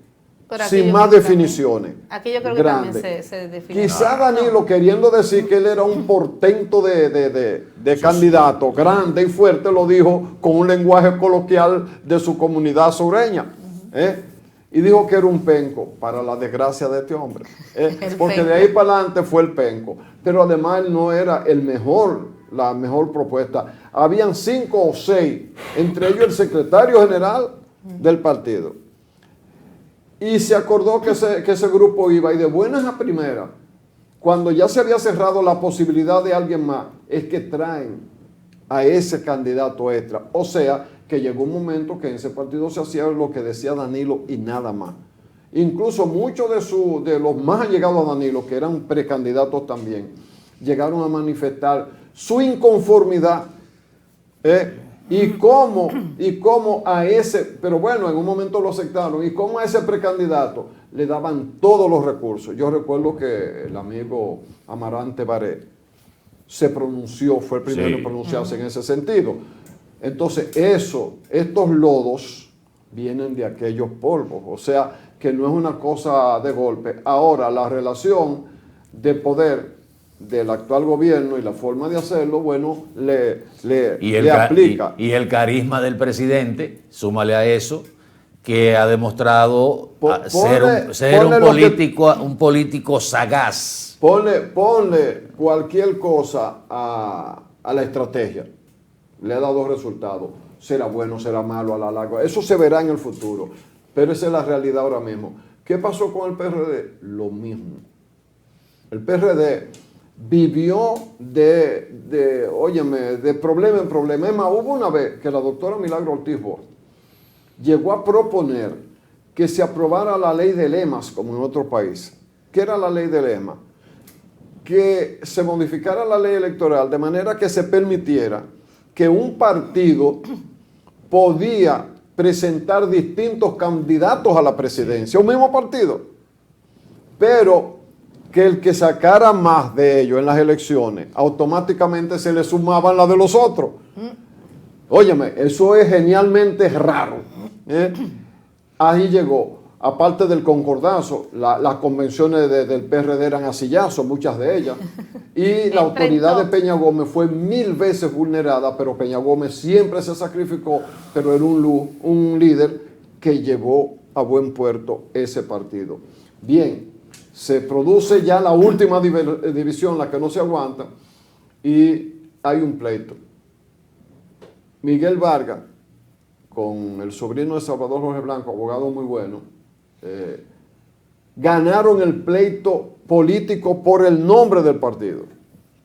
S1: sin más definiciones.
S4: Aquí yo creo que también se define.
S1: Quizá Danilo, queriendo decir que él era un portento de candidato grande y fuerte, lo dijo con un lenguaje coloquial de su comunidad sureña. Y dijo que era un penco, para la desgracia de este hombre. Porque de ahí para adelante fue el penco. Pero además él no era la mejor propuesta. Habían 5 o 6, entre ellos el secretario general del partido. Y se acordó que ese grupo iba, y de buenas a primeras, cuando ya se había cerrado la posibilidad de alguien más, es que traen a ese candidato extra. O sea, que llegó un momento que en ese partido se hacía lo que decía Danilo y nada más. Incluso muchos de los más allegados a Danilo, que eran precandidatos también, llegaron a manifestar su inconformidad. Y cómo a ese, pero bueno, en un momento lo aceptaron, y cómo a ese precandidato le daban todos los recursos. Yo recuerdo que el amigo Amarante Baré se pronunció, fue el primero en pronunciarse en ese sentido. Entonces estos lodos vienen de aquellos polvos, o sea que no es una cosa de golpe. Ahora, la relación de poder del actual gobierno y la forma de hacerlo, bueno, le aplica.
S2: Y el carisma del presidente, súmale a eso, que ha demostrado ser un político sagaz.
S1: Ponle cualquier cosa a la estrategia. Le ha dado resultados. Será bueno, será malo a la larga. Eso se verá en el futuro. Pero esa es la realidad ahora mismo. ¿Qué pasó con el PRD? Lo mismo. El PRD vivió de problema en problema. Es más, hubo una vez que la doctora Milagro Ortiz Bosch llegó a proponer que se aprobara la ley de lemas, como en otro país. ¿Qué era la ley de lemas? Que se modificara la ley electoral de manera que se permitiera que un partido podía presentar distintos candidatos a la presidencia, un mismo partido, pero que el que sacara más de ellos en las elecciones, automáticamente se le sumaban las de los otros. Óyeme, eso es genialmente raro. Ahí llegó. Aparte del concordazo, las convenciones del PRD eran a sillazo, muchas de ellas. Y la autoridad de Peña Gómez fue 1000 veces vulnerada, pero Peña Gómez siempre se sacrificó, pero era un líder que llevó a buen puerto ese partido. Bien. Se produce ya la última división, la que no se aguanta, y hay un pleito. Miguel Vargas, con el sobrino de Salvador Jorge Blanco, abogado muy bueno, ganaron el pleito político por el nombre del partido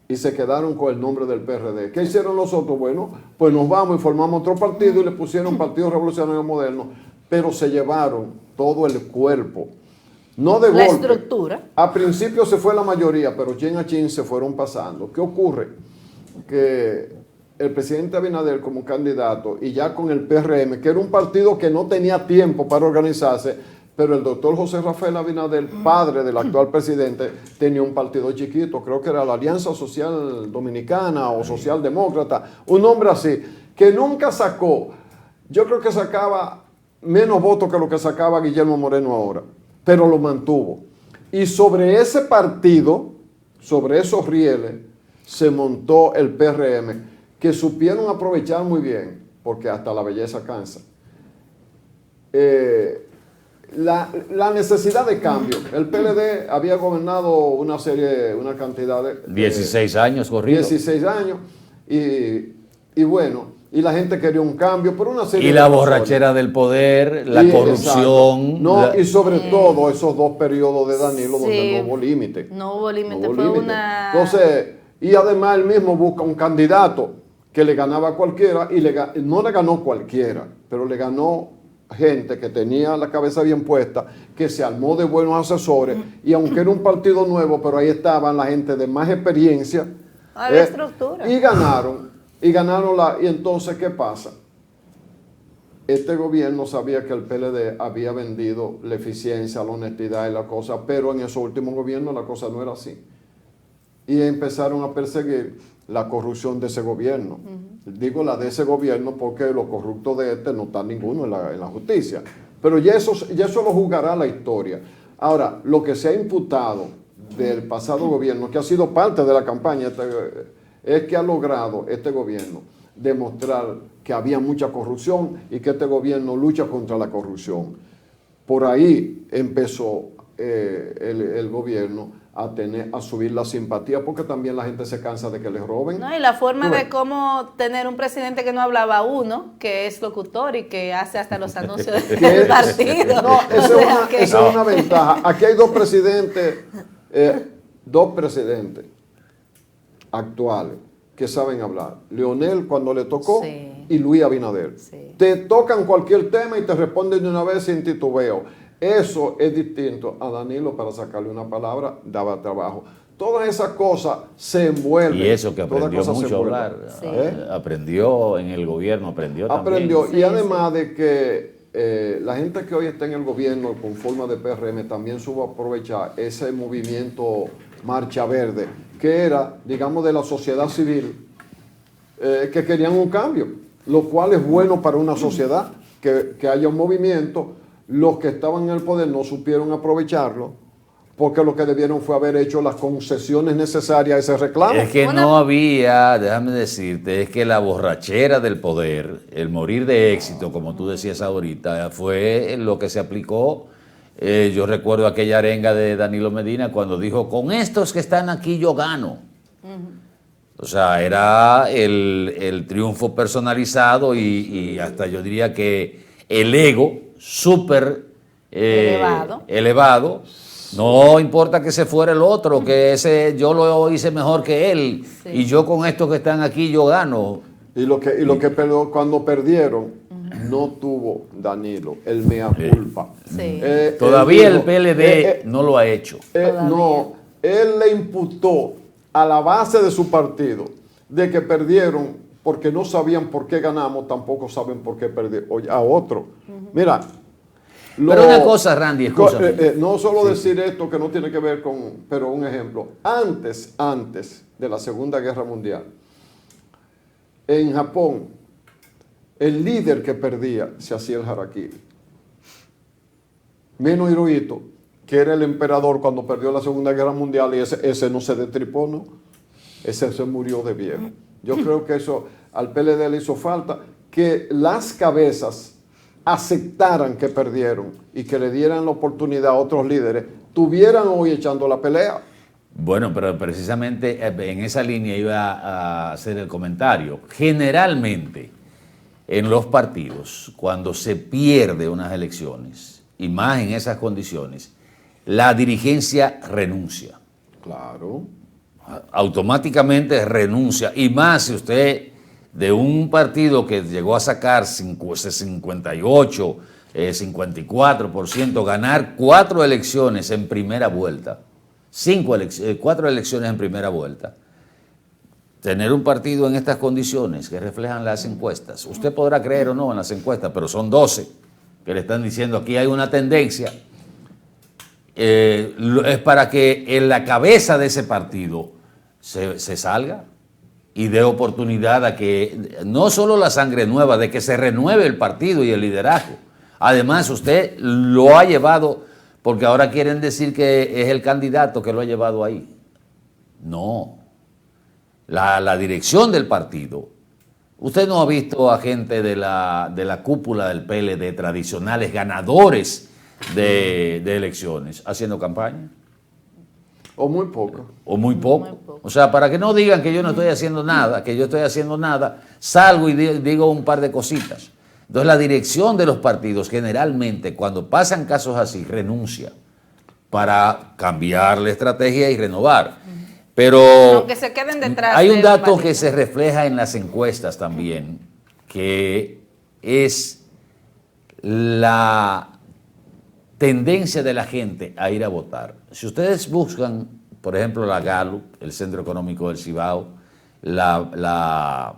S1: y se quedaron con el nombre del PRD. ¿Qué hicieron los otros? Bueno, pues nos vamos y formamos otro partido y le pusieron Partido Revolucionario Moderno, pero se llevaron todo el cuerpo. No de golpe.
S4: La estructura.
S1: A principio se fue la mayoría, pero chin a chin se fueron pasando. ¿Qué ocurre? Que el presidente Abinader como candidato y ya con el PRM, que era un partido que no tenía tiempo para organizarse, pero el doctor José Rafael Abinader, padre del actual presidente, tenía un partido chiquito, creo que era la Alianza Social Dominicana o Socialdemócrata, un nombre así, que nunca sacó, yo creo que sacaba menos votos que lo que sacaba Guillermo Moreno ahora, pero lo mantuvo. Y sobre ese partido, sobre esos rieles, se montó el PRM, que supieron aprovechar muy bien, porque hasta la belleza cansa. La necesidad de cambio. El PLD había gobernado una cantidad de...
S2: 16 años corridos.
S1: 16 años. Y bueno, y la gente quería un cambio por una serie
S2: de... Y la borrachera del poder, la corrupción.
S1: No, y sobre todo esos 2 periodos de Danilo donde no hubo límite.
S4: No hubo límite, fue una...
S1: Entonces, y además él mismo busca un candidato que le ganaba a cualquiera, y no le ganó cualquiera, pero le ganó gente que tenía la cabeza bien puesta, que se armó de buenos asesores, y aunque era un partido nuevo, pero ahí estaban la gente de más experiencia.
S4: Había estructura.
S1: Y ganaron y entonces, ¿qué pasa? Este gobierno sabía que el PLD había vendido la eficiencia, la honestidad y la cosa, pero en esos últimos gobiernos la cosa no era así. Y empezaron a perseguir la corrupción de ese gobierno. Digo la de ese gobierno porque los corruptos de este no están ninguno en la justicia. Pero ya eso lo juzgará la historia. Ahora, lo que se ha imputado del pasado gobierno, que ha sido parte de la campaña, es que ha logrado este gobierno demostrar que había mucha corrupción y que este gobierno lucha contra la corrupción. Por ahí empezó el gobierno a subir la simpatía, porque también la gente se cansa de que les roben.
S4: No, y la forma de cómo tener un presidente que no hablaba uno, que es locutor y que hace hasta los anuncios del partido.
S1: No, esa es una ventaja. Aquí hay dos presidentes actuales que saben hablar. Leonel cuando le tocó, sí, y Luis Abinader. Sí. Te tocan cualquier tema y te responden de una vez sin titubeo. Eso es distinto a Danilo. Para sacarle una palabra daba trabajo. Todas esas cosas se envuelven.
S2: Y eso que aprendió mucho a hablar. Sí. Aprendió en el gobierno, aprendió también.
S1: Y además de que la gente que hoy está en el gobierno con forma de PRM también supo aprovechar ese movimiento Marcha Verde, que era, digamos, de la sociedad civil, que querían un cambio, lo cual es bueno para una sociedad, que haya un movimiento. Los que estaban en el poder no supieron aprovecharlo, porque lo que debieron fue haber hecho las concesiones necesarias a ese reclamo.
S2: Es que no había, déjame decirte, es que la borrachera del poder, el morir de éxito, como tú decías ahorita, fue lo que se aplicó. Yo recuerdo aquella arenga de Danilo Medina cuando dijo, con estos que están aquí yo gano. O sea, era el triunfo personalizado y hasta yo diría que el ego súper elevado. No importa que se fuera el otro, que ese yo lo hice mejor que él, sí, y yo con estos que están aquí yo gano.
S1: Y cuando perdieron, no tuvo Danilo el mea culpa.
S4: Sí.
S2: Todavía el PLD no lo ha hecho.
S1: No, él le imputó a la base de su partido de que perdieron porque no sabían por qué ganamos, tampoco saben por qué perdieron. Oye, a otro. Mira.
S2: Pero una cosa, Randy, escúchame.
S1: No solo decir esto que no tiene que ver con, pero un ejemplo. Antes de la Segunda Guerra Mundial, en Japón, el líder que perdía se hacía el harakiri. Menos Hirohito, que era el emperador cuando perdió la Segunda Guerra Mundial, y ese no se destripó, ¿no? Ese se murió de viejo. Yo creo que eso al PLD le hizo falta, que las cabezas aceptaran que perdieron y que le dieran la oportunidad a otros líderes, tuvieran hoy echando la pelea.
S2: Bueno, pero precisamente en esa línea iba a hacer el comentario. Generalmente, en los partidos, cuando se pierde unas elecciones, y más en esas condiciones, la dirigencia renuncia.
S1: Claro.
S2: Automáticamente renuncia. Y más si usted, de un partido que llegó a sacar 58, 54%, ganar 4 elecciones en primera vuelta, 4 elecciones en primera vuelta, tener un partido en estas condiciones que reflejan las encuestas, usted podrá creer o no en las encuestas, pero son 12 que le están diciendo aquí hay una tendencia, es para que en la cabeza de ese partido se salga y dé oportunidad a que no solo la sangre nueva, de que se renueve el partido y el liderazgo, Además, usted lo ha llevado, porque ahora quieren decir que es el candidato que lo ha llevado ahí. No. La dirección del partido. Usted no ha visto a gente de la cúpula del PLD, tradicionales ganadores de elecciones, haciendo campaña.
S1: O muy poco.
S2: O muy poco. O sea, para que no digan que yo no estoy haciendo nada, que yo estoy haciendo nada, salgo y digo un par de cositas. Entonces la dirección de los partidos generalmente cuando pasan casos así renuncia para cambiar la estrategia y renovar. Pero
S4: aunque se queden detrás
S2: hay un dato que se refleja en las encuestas también, que es la tendencia de la gente a ir a votar. Si ustedes buscan, por ejemplo, la Gallup, el Centro Económico del Cibao, la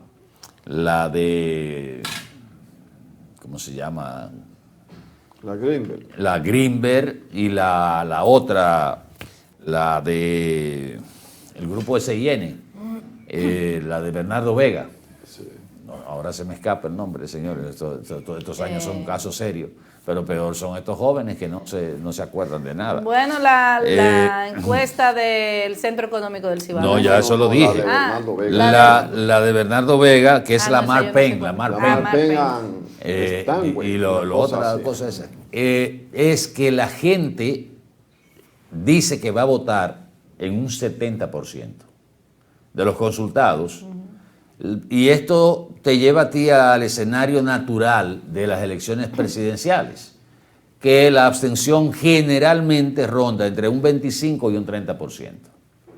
S2: de, ¿cómo se llama?
S1: La Greenberg.
S2: La Greenberg y la otra, la de el grupo SIN, la de Bernardo Vega.
S1: Sí.
S2: No, ahora se me escapa el nombre, señores. Estos años son un caso serio. Pero peor son estos jóvenes que no se acuerdan de nada.
S4: Bueno, la encuesta del Centro Económico del Cibao.
S2: No, ya eso lo dije. La de Bernardo Vega, que es la Marpen. La Marpen. Y lo otra cosa es que la gente dice que va a votar en un 70% de los consultados. Y esto te lleva a ti al escenario natural de las elecciones presidenciales, que la abstención generalmente ronda entre un 25 y un 30%,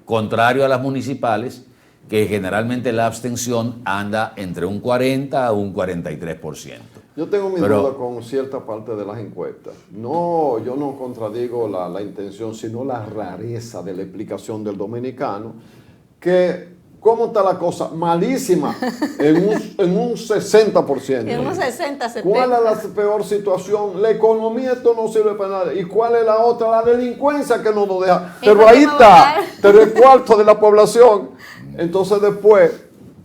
S2: contrario a las municipales, que generalmente la abstención anda entre un 40 a un 43%.
S1: Yo tengo mi duda con cierta parte de las encuestas. No, yo no contradigo la intención, sino la rareza de la explicación del dominicano, que ¿cómo está la cosa? Malísima, en un 60%.
S4: En un 60, 70.
S1: ¿Cuál es la peor situación? La economía, esto no sirve para nada. ¿Y cuál es la otra? La delincuencia que no nos deja. Pero ahí está, 3/4 de la población. Entonces después,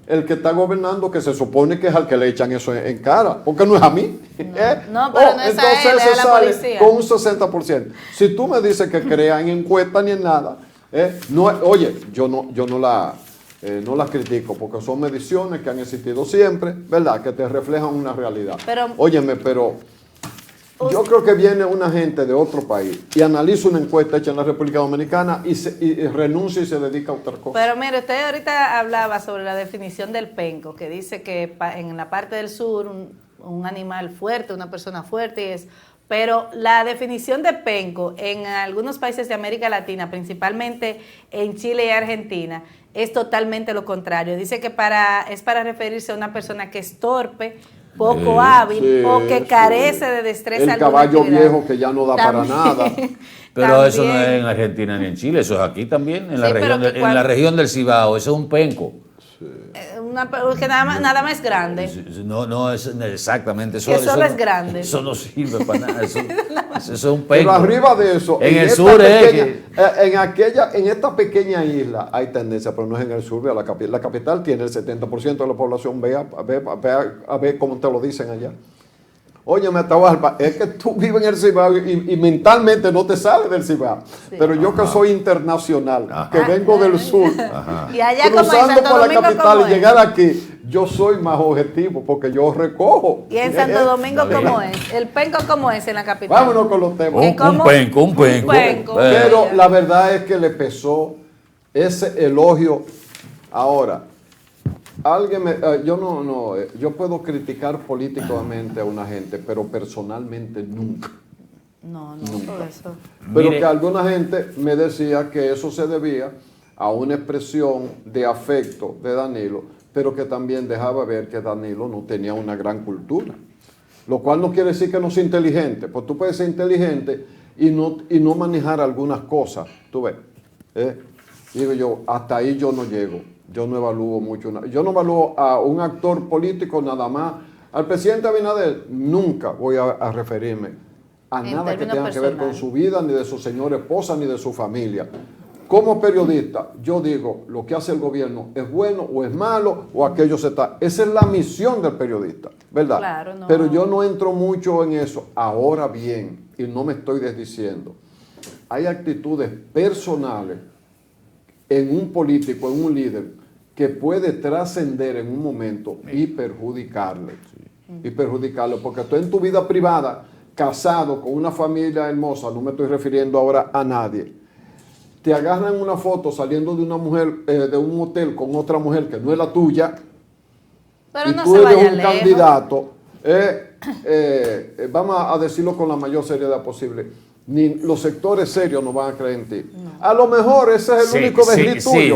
S1: el que está gobernando, que se supone que es al que le echan eso en cara, porque no es a mí.
S4: No, pero no es
S1: entonces
S4: a él, es a la policía.
S1: Con un 60%. Si tú me dices que crean en encuestas ni en nada, no, oye, yo no las critico porque son mediciones que han existido siempre, ¿verdad? Que te reflejan una realidad. Óyeme, pero yo creo que viene una gente de otro país y analiza una encuesta hecha en la República Dominicana y renuncia y se dedica a otra cosa.
S4: Pero mire, usted ahorita hablaba sobre la definición del penco, que dice que en la parte del sur un animal fuerte, una persona fuerte y eso. Pero la definición de penco en algunos países de América Latina, principalmente en Chile y Argentina, es totalmente lo contrario. Dice que es para referirse a una persona que es torpe, poco hábil o que carece de destreza.
S1: El caballo viejo que ya no da para nada.
S2: Pero eso no es en Argentina ni en Chile, eso es aquí también, en la región del Cibao, eso es un penco.
S4: Que nada más es grande.
S2: No, es exactamente eso.
S4: Que solo es grande.
S2: Eso no sirve para nada. Eso es un penco.
S1: Pero arriba de eso,
S2: en el sur
S1: en esta pequeña isla hay tendencia, pero no es en el sur, la capital tiene el 70% de la población. Ve a ver cómo te lo dicen allá. Óyeme, Atahualpa, es que tú vives en el Cibao y mentalmente no te sales del Cibao. Sí. Pero yo que soy internacional, que vengo del sur,
S4: y allá
S1: cruzando
S4: como
S1: por la capital y llegar aquí, yo soy más objetivo porque yo recojo.
S4: ¿Y en Santo Domingo cómo es? ¿El penco cómo es en la capital?
S1: Vámonos con los temas.
S2: Un penco.
S1: Pero la verdad es que le pesó ese elogio. Ahora, yo puedo criticar políticamente a una gente, pero personalmente nunca.
S4: No,
S1: nunca.
S4: Por eso.
S1: Pero que alguna gente me decía que eso se debía a una expresión de afecto de Danilo, pero que también dejaba ver que Danilo no tenía una gran cultura. Lo cual no quiere decir que no sea inteligente, pues tú puedes ser inteligente y no manejar algunas cosas, tú ves. Digo yo, hasta ahí yo no llego. Yo no evalúo mucho. Yo no evalúo a un actor político nada más. Al presidente Abinader nunca voy a referirme a nada que tenga que ver con su vida, ni de su señora esposa, ni de su familia. como periodista, yo digo, lo que hace el gobierno es bueno o es malo o aquello se está. Esa es la misión del periodista, ¿verdad?
S4: Claro, no.
S1: Pero yo no entro mucho en eso. Ahora bien, y no me estoy desdiciendo, hay actitudes personales en un político, en un líder, que puede trascender en un momento y perjudicarle. Y perjudicarle, porque tú en tu vida privada, casado con una familia hermosa, no me estoy refiriendo ahora a nadie, te agarran una foto saliendo de una mujer, de un hotel con otra mujer que no es la tuya,
S4: pero
S1: y
S4: no
S1: tú
S4: se
S1: eres
S4: vaya
S1: un
S4: lejos.
S1: candidato, vamos a decirlo con la mayor seriedad posible, ni los sectores serios no van a creer en ti. A lo mejor ese es el único desliz tuyo.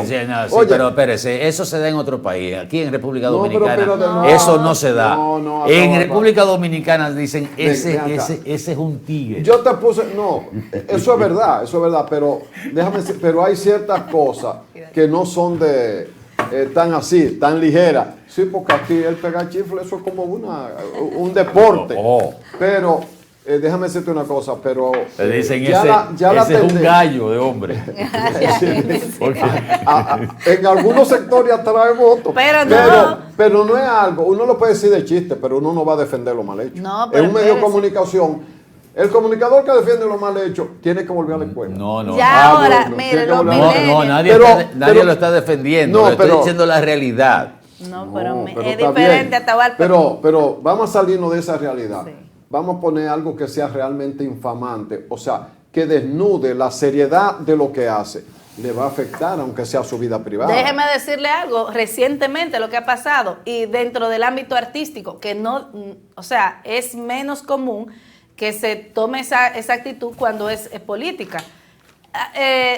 S2: Oye, pero espérese, eso se da en otro país. Aquí en República Dominicana
S1: pero
S2: eso no se da. En República
S1: acaba.
S2: Dominicana dicen, ese es un tigre.
S1: Yo te puse, no, eso es verdad, pero déjame decir, pero hay ciertas cosas que no son de tan así, tan ligeras. Sí, porque aquí el pegar chifle, eso es como un deporte. Pero déjame decirte una cosa, pero
S2: te dicen
S1: ese
S2: es un gallo de hombre.
S1: En algunos sectores atrae votos. Pero no es algo, uno lo puede decir de chiste, pero uno no va a defender lo mal hecho.
S4: No,
S1: en un medio de comunicación, el comunicador que defiende lo mal hecho tiene que volver a la escuela.
S2: No.
S4: Ya ahora, mire, los millennials.
S2: Nadie lo está defendiendo, le estoy diciendo la realidad.
S4: No, pero es
S1: está
S4: diferente
S1: bien.
S4: a Atahualpa.
S1: Pero vamos a salirnos de esa realidad. Sí. Vamos a poner algo que sea realmente infamante, o sea, que desnude la seriedad de lo que hace. Le va a afectar, aunque sea su vida privada.
S4: Déjeme decirle algo, recientemente lo que ha pasado, y dentro del ámbito artístico, que no, o sea, es menos común que se tome esa actitud cuando es política.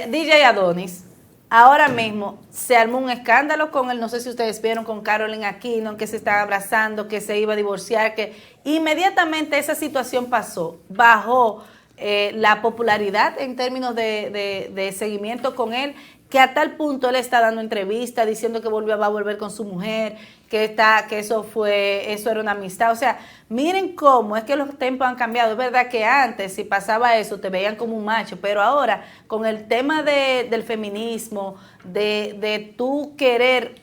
S4: DJ Adonis, ahora mismo se armó un escándalo con él, no sé si ustedes vieron, con Carolyn Aquino, que se estaba abrazando, que se iba a divorciar, que inmediatamente esa situación pasó, bajó la popularidad en términos de seguimiento con él, que a tal punto él está dando entrevistas diciendo que va a volver con su mujer, que eso era una amistad. O sea, miren cómo es que los tiempos han cambiado. Es verdad que antes, si pasaba eso, te veían como un macho, pero ahora, con el tema del feminismo, de tú querer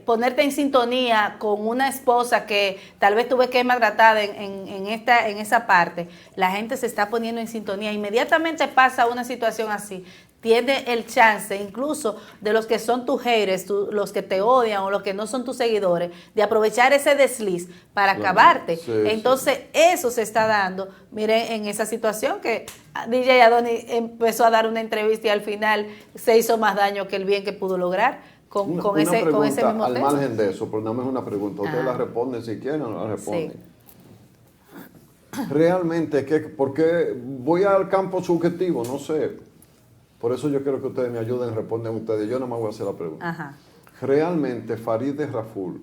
S4: ponerte en sintonía con una esposa que tal vez tú ves que es maltratada en esa parte, la gente se está poniendo en sintonía. Inmediatamente pasa una situación así, tiene el chance, incluso de los que son tus haters, los que te odian o los que no son tus seguidores, de aprovechar ese desliz para acabarte. Entonces, eso se está dando. Miren, en esa situación que DJ Adonis empezó a dar una entrevista y al final se hizo más daño que el bien que pudo lograr. Con ese mismo tema.
S1: Al margen de eso, pero nada más una pregunta. Ustedes la responden si quieren o no la responden. Sí. Realmente, ¿por qué voy al campo subjetivo? No sé. Por eso yo quiero que ustedes me ayuden, respondan ustedes. Yo nada más voy a hacer la pregunta.
S4: Ajá.
S1: ¿Realmente Farideh Raful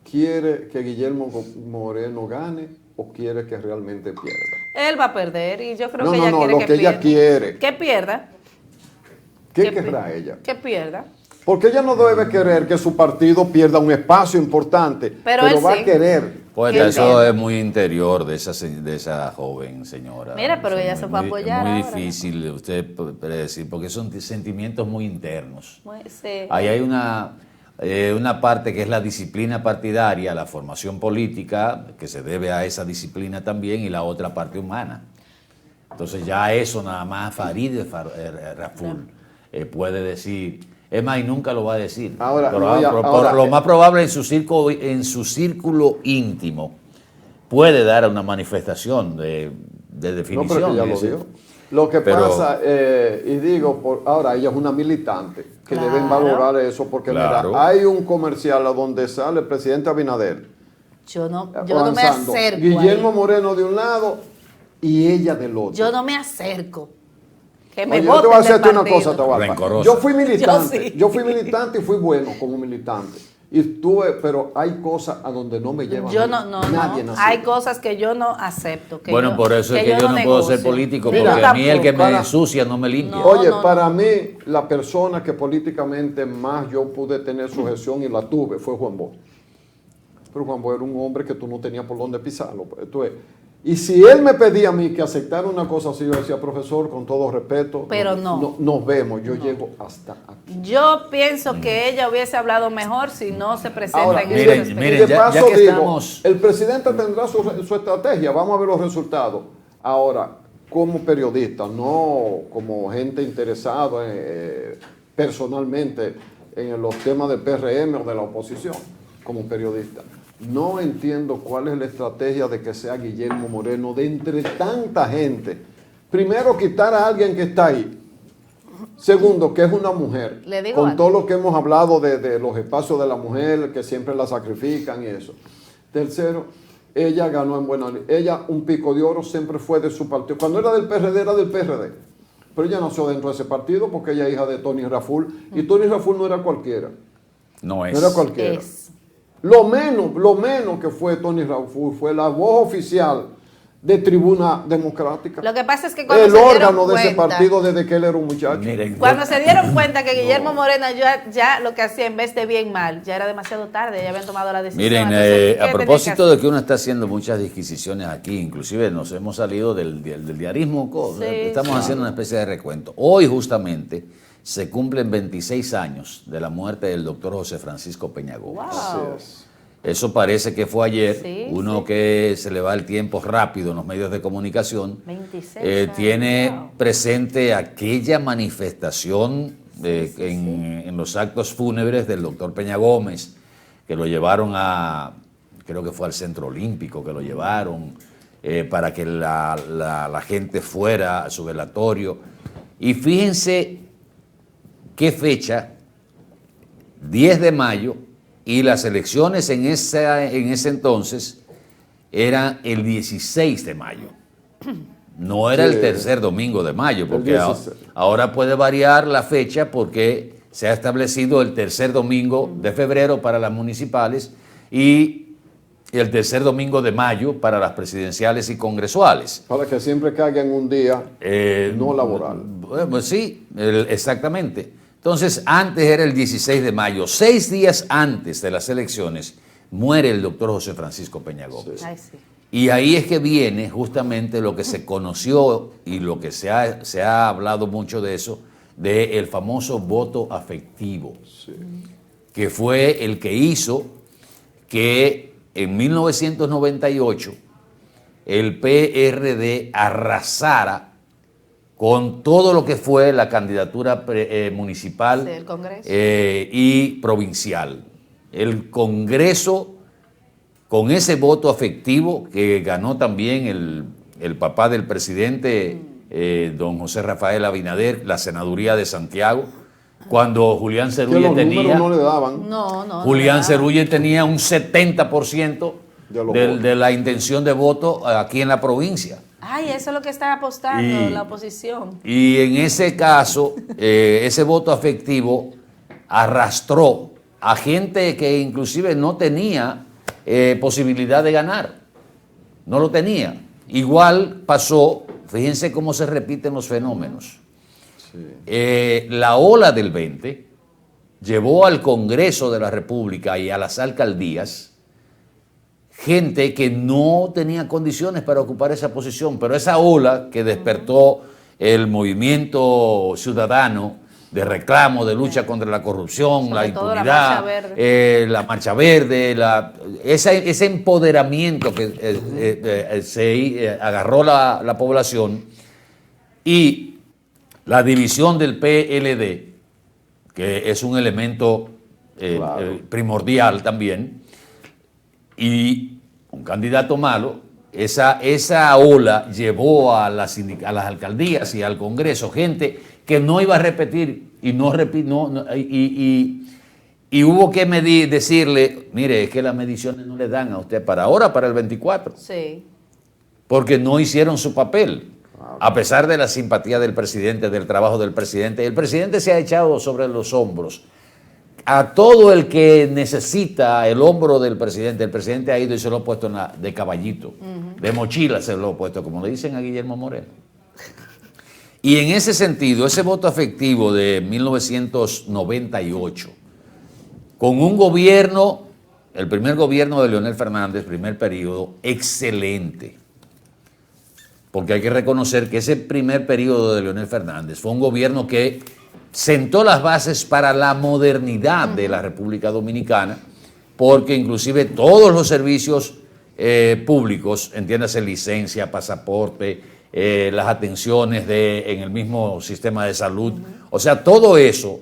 S1: quiere que Guillermo Moreno gane o quiere que realmente pierda?
S4: Él va a perder y yo creo que ella quiere
S1: lo que
S4: pierda.
S1: ella quiere.
S4: Que pierda.
S1: ¿Qué querrá ella?
S4: Que pierda.
S1: Porque ella no debe querer que su partido pierda un espacio importante, pero va a querer.
S2: Pues eso es muy interior de esa joven señora.
S4: Mira, pero ella se va a apoyar.
S2: Es muy difícil usted predecir, porque son sentimientos muy internos.
S4: Sí.
S2: Ahí hay una parte que es la disciplina partidaria, la formación política, que se debe a esa disciplina también, y la otra parte humana. Entonces ya eso nada más Farideh Raful puede decir. Es más, y nunca lo va a decir.
S1: Ahora,
S2: lo más probable en su círculo íntimo puede dar una manifestación de definición.
S1: No, pero ya lo digo. Lo que pasa, y digo, ahora ella es una militante, que deben valorar eso, porque mira, hay un comercial a donde sale el presidente Abinader.
S4: Yo no me acerco.
S1: Guillermo Moreno de un lado y ella del otro.
S4: Yo no me acerco.
S1: Oye, yo te voy a decirte una cosa, Atahualpa. Yo fui militante, yo fui militante y fui bueno como militante. Pero hay cosas a donde no me llevan nadie.
S4: Hay cosas que yo no acepto.
S2: Por eso es que yo no puedo ser político, porque a mí el que me ensucia no me limpia.
S1: Para mí, la persona que políticamente más yo pude tener sujeción y la tuve fue Juan Bosch. Pero Juan Bosch era un hombre que tú no tenías por dónde pisarlo. Entonces, Y si él me pedía a mí que aceptara una cosa así, yo decía, profesor, con todo respeto,
S4: pero no.
S1: Nos vemos, yo llego hasta aquí.
S4: Yo pienso que ella hubiese hablado mejor si no se presenta
S1: Ahora,
S4: en esos aspectos.
S1: y de paso digo, el presidente tendrá su estrategia, vamos a ver los resultados. Ahora, como periodista, no como gente interesada personalmente en los temas del PRM o de la oposición, como periodista. No entiendo cuál es la estrategia de que sea Guillermo Moreno de entre tanta gente. Primero, quitar a alguien que está ahí. Segundo, que es una mujer. Con todo lo que hemos hablado de los espacios de la mujer, que siempre la sacrifican y eso. Tercero, ella ganó en buena ley. Ella, un pico de oro, siempre fue de su partido. Cuando era del PRD, era del PRD. Pero ella nació dentro de ese partido porque ella es hija de Tony Raful. Y Tony Raful no era cualquiera.
S2: No es.
S1: No era cualquiera. Lo menos que fue Tony Raful fue la voz oficial de Tribuna Democrática.
S4: Lo que pasa es que cuando
S1: el
S4: se dieron
S1: órgano de
S4: cuenta,
S1: ese partido desde que él era un muchacho.
S4: Cuando se dieron cuenta que Guillermo Moreno ya lo que hacía en vez de bien mal, ya era demasiado tarde, ya habían tomado la decisión.
S2: Miren,
S4: Entonces,
S2: a propósito de que uno está haciendo muchas disquisiciones aquí, inclusive nos hemos salido del diarismo, estamos haciendo una especie de recuento. Hoy justamente se cumplen 26 años de la muerte del doctor José Francisco Peña Gómez.
S4: Wow.
S2: Eso parece que fue ayer. Uno que se le va el tiempo rápido en los medios de comunicación.
S4: 26
S2: tiene presente aquella manifestación en los actos fúnebres del doctor Peña Gómez, que lo llevaron creo que fue al Centro Olímpico, que lo llevaron para que la gente fuera a su velatorio. Y fíjense qué fecha, 10 de mayo, y las elecciones en ese entonces eran el 16 de mayo. No era el tercer domingo de mayo, porque ahora puede variar la fecha porque se ha establecido el tercer domingo de febrero para las municipales y el tercer domingo de mayo para las presidenciales y congresuales.
S1: Para que siempre caigan un día no laboral.
S2: Pues sí, exactamente. Entonces, antes era el 16 de mayo, 6 días antes de las elecciones, muere el doctor José Francisco Peña Gómez.
S4: Ay, sí.
S2: Y ahí es que viene justamente lo que se conoció y lo que se ha hablado mucho de eso, del famoso voto afectivo, que fue el que hizo que en 1998 el PRD arrasara con todo lo que fue la candidatura municipal
S4: el Congreso.
S2: Y provincial. El Congreso, con ese voto afectivo que ganó también el papá del presidente, don José Rafael Abinader, la senaduría de Santiago, cuando Julián Cerulli tenía...
S1: No le daban.
S2: Julián Cerulli tenía un 70% de la intención de voto aquí en la provincia.
S4: Ay, eso es lo que está apostando la oposición.
S2: Y en ese caso, ese voto afectivo arrastró a gente que inclusive no tenía posibilidad de ganar. No lo tenía. Igual pasó, fíjense cómo se repiten los fenómenos. La ola del 20 llevó al Congreso de la República y a las alcaldías gente que no tenía condiciones para ocupar esa posición, pero esa ola que despertó el movimiento ciudadano de reclamo, de lucha contra la corrupción, la impunidad, la Marcha Verde, ese empoderamiento que se agarró la población, y la división del PLD, que es un elemento primordial también, y un candidato malo, esa ola llevó a las alcaldías y al Congreso gente que no iba a repetir y hubo que decirle, mire, es que las mediciones no le dan a usted para ahora, para el 24.
S4: Sí.
S2: Porque no hicieron su papel, a pesar de la simpatía del presidente, del trabajo del presidente. El presidente se ha echado sobre los hombros a todo el que necesita el hombro del presidente. El presidente ha ido y se lo ha puesto de caballito, de mochila se lo ha puesto, como le dicen a Guillermo Moreno. Y en ese sentido, ese voto afectivo de 1998, con un gobierno, el primer gobierno de Leonel Fernández, primer periodo, excelente. porque hay que reconocer que ese primer periodo de Leonel Fernández fue un gobierno que sentó las bases para la modernidad de la República Dominicana, porque inclusive todos los servicios públicos, entiéndase licencia, pasaporte, las atenciones en el mismo sistema de salud, o sea, todo eso,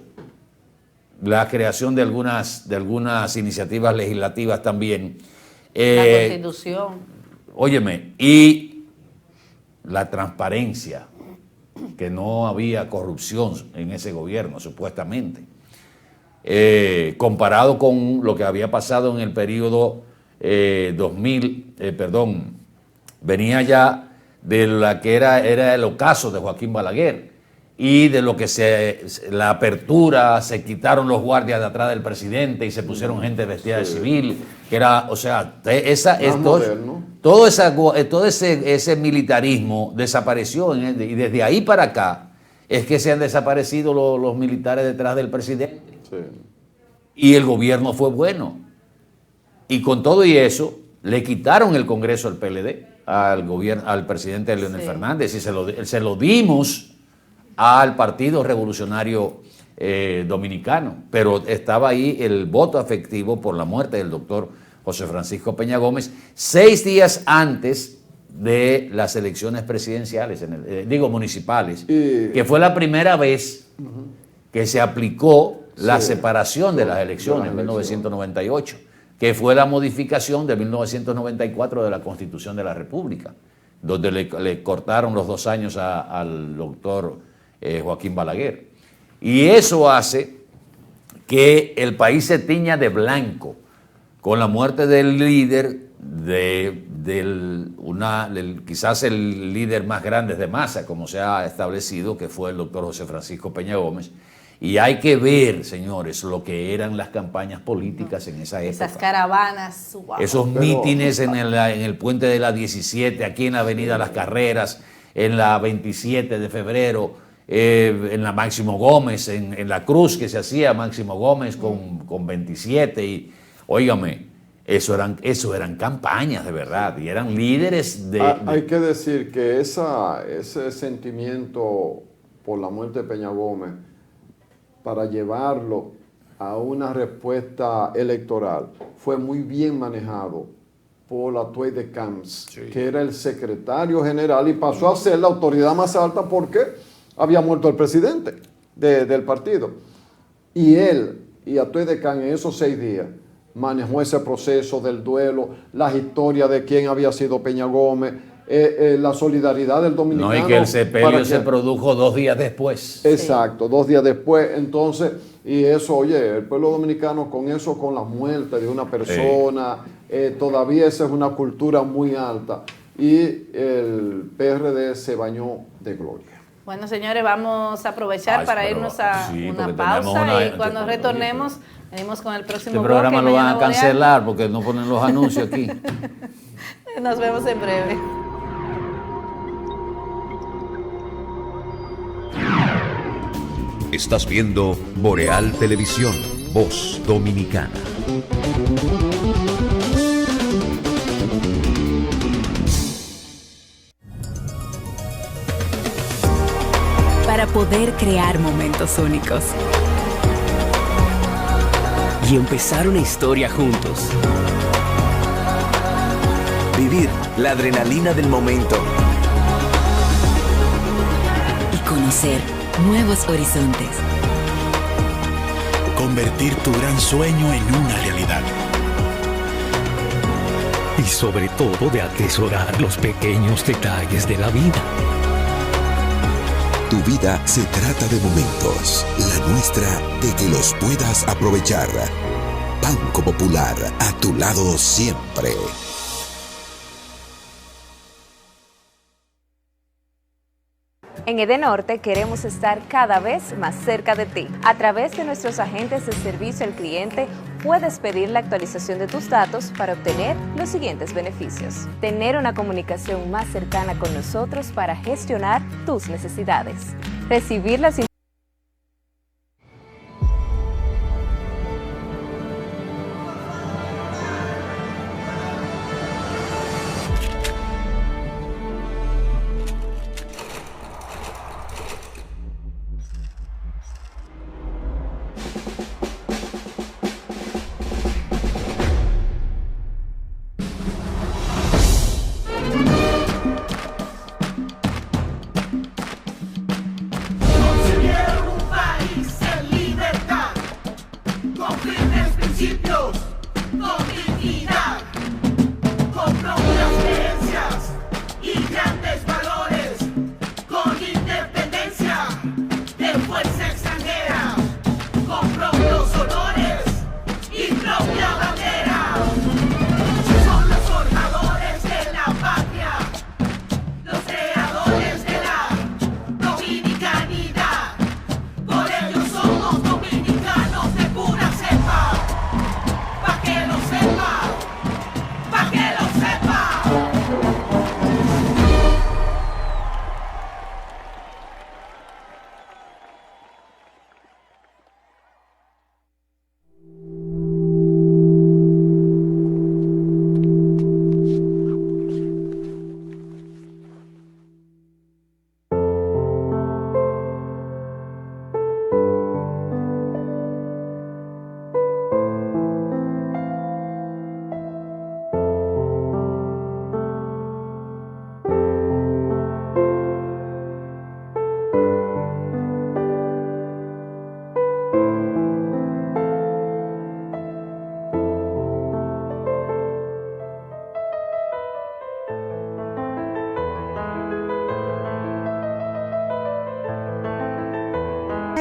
S2: la creación de algunas iniciativas legislativas también.
S4: La Constitución.
S2: Óyeme, y la transparencia, que no había corrupción en ese gobierno, supuestamente. Comparado con lo que había pasado en el periodo 2000, venía ya de la que era el ocaso de Joaquín Balaguer y de lo que la apertura, se quitaron los guardias de atrás del presidente y se pusieron gente vestida de civil, que era, o sea, todo ese militarismo desapareció y desde ahí para acá es que se han desaparecido los militares detrás del presidente. Sí. Y el gobierno fue bueno. Y con todo y eso, le quitaron el Congreso del PLD al presidente Leonel Fernández y se lo dimos al Partido Revolucionario Dominicano. Pero estaba ahí el voto efectivo por la muerte del doctor José Francisco Peña Gómez, 6 días antes de las elecciones presidenciales, municipales, que fue la primera vez que se aplicó la separación de las elecciones en 1998, que fue la modificación de 1994 de la Constitución de la República, donde le cortaron los 2 años al doctor Joaquín Balaguer. Y eso hace que el país se tiña de blanco con la muerte del líder, quizás el líder más grande de masa, como se ha establecido, que fue el doctor José Francisco Peña Gómez. Y hay que ver, señores, lo que eran las campañas políticas en esa época.
S4: Esas caravanas. Wow.
S2: Esos mítines en el puente de la 17, aquí en la avenida Las Carreras, en la 27 de febrero, en la Máximo Gómez, en la cruz que se hacía Máximo Gómez con 27. Y, óigame, eso eran campañas de verdad, y eran líderes
S1: Hay que decir que ese sentimiento por la muerte de Peña Gómez, para llevarlo a una respuesta electoral, fue muy bien manejado por Atuey de Camps, que era el secretario general y pasó a ser la autoridad más alta porque había muerto el presidente del partido. Y él y Atuey de Camps en esos 6 días manejó ese proceso del duelo, las historias de quién había sido Peña Gómez, la solidaridad del dominicano.
S2: No, y que el sepelio se produjo 2 días después.
S1: Exacto, 2 días después. Entonces, y eso, oye, el pueblo dominicano con la muerte de una persona, todavía esa es una cultura muy alta. Y el PRD se bañó de gloria.
S4: Bueno, señores, vamos a aprovechar para irnos a una pausa y cuando retornemos, venimos con el próximo bloque.
S2: Este programa lo van a cancelar porque no ponen los anuncios aquí.
S4: Nos vemos en breve.
S9: Estás viendo Boreal Televisión, Voz Dominicana.
S3: Para poder crear momentos únicos y empezar una historia juntos.
S5: Vivir la adrenalina del momento.
S3: Y conocer nuevos horizontes.
S6: Convertir tu gran sueño en una realidad.
S8: Y sobre todo de atesorar los pequeños detalles de la vida.
S9: Tu vida se trata de momentos, la nuestra de que los puedas aprovechar. Banco Popular, a tu lado siempre.
S7: En Edenorte queremos estar cada vez más cerca de ti. A través de nuestros agentes de servicio al cliente, puedes pedir la actualización de tus datos para obtener los siguientes beneficios. Tener una comunicación más cercana con nosotros para gestionar tus necesidades. Recibir las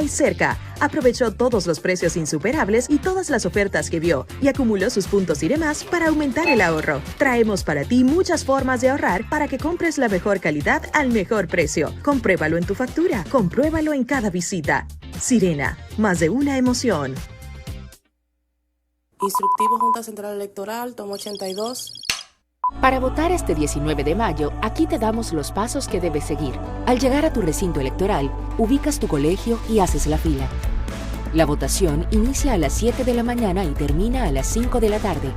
S10: muy cerca. Aprovechó todos los precios insuperables y todas las ofertas que vio y acumuló sus puntos y demás para aumentar el ahorro. Traemos para ti muchas formas de ahorrar para que compres la mejor calidad al mejor precio. Compruébalo en tu factura, compruébalo en cada visita. Sirena, más de una emoción.
S11: Instructivo Junta Central Electoral, tomo 82.
S12: Para votar este 19 de mayo, aquí te damos los pasos que debes seguir. Al llegar a tu recinto electoral, ubicas tu colegio y haces la fila. La votación inicia a las 7 de la mañana y termina a las 5 de la tarde.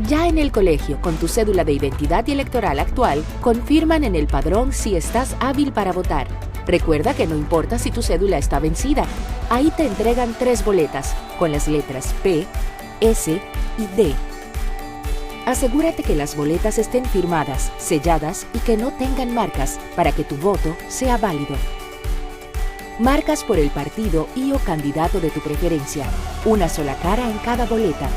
S12: Ya en el colegio, con tu cédula de identidad y electoral actual, confirman en el padrón si estás hábil para votar. Recuerda que no importa si tu cédula está vencida. Ahí te entregan 3 boletas, con las letras P, S y D. Asegúrate que las boletas estén firmadas, selladas y que no tengan marcas para que tu voto sea válido. Marcas por el partido y o candidato de tu preferencia. Una sola cara en cada boleta.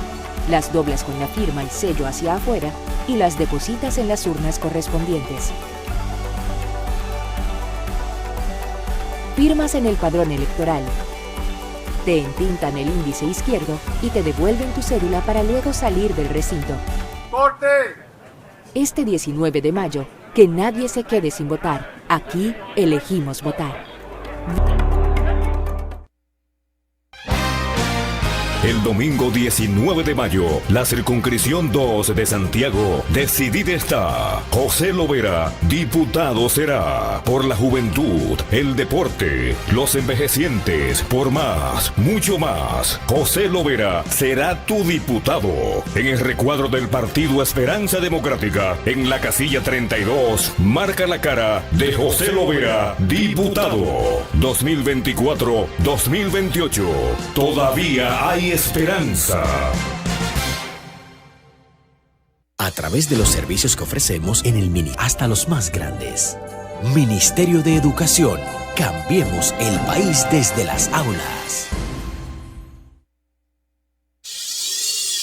S12: Las doblas con la firma y sello hacia afuera y las depositas en las urnas correspondientes. Firmas en el padrón electoral. Te entintan el índice izquierdo y te devuelven tu cédula para luego salir del recinto.
S20: ¡Corte!
S12: Este 19 de mayo, que nadie se quede sin votar. Aquí elegimos votar.
S13: El domingo 19 de mayo, la circunscripción 2 de Santiago, decidida está. José Lovera, diputado será. Por la juventud, el deporte, los envejecientes, por más, mucho más. José Lovera será tu diputado. En el recuadro del partido Esperanza Democrática, en la casilla 32, marca la cara de José Lovera, diputado. 2024-2028. Todavía hay esperanza.
S25: A través de los servicios que ofrecemos en el Mini, hasta los más grandes. Ministerio de Educación. Cambiemos el país desde las aulas.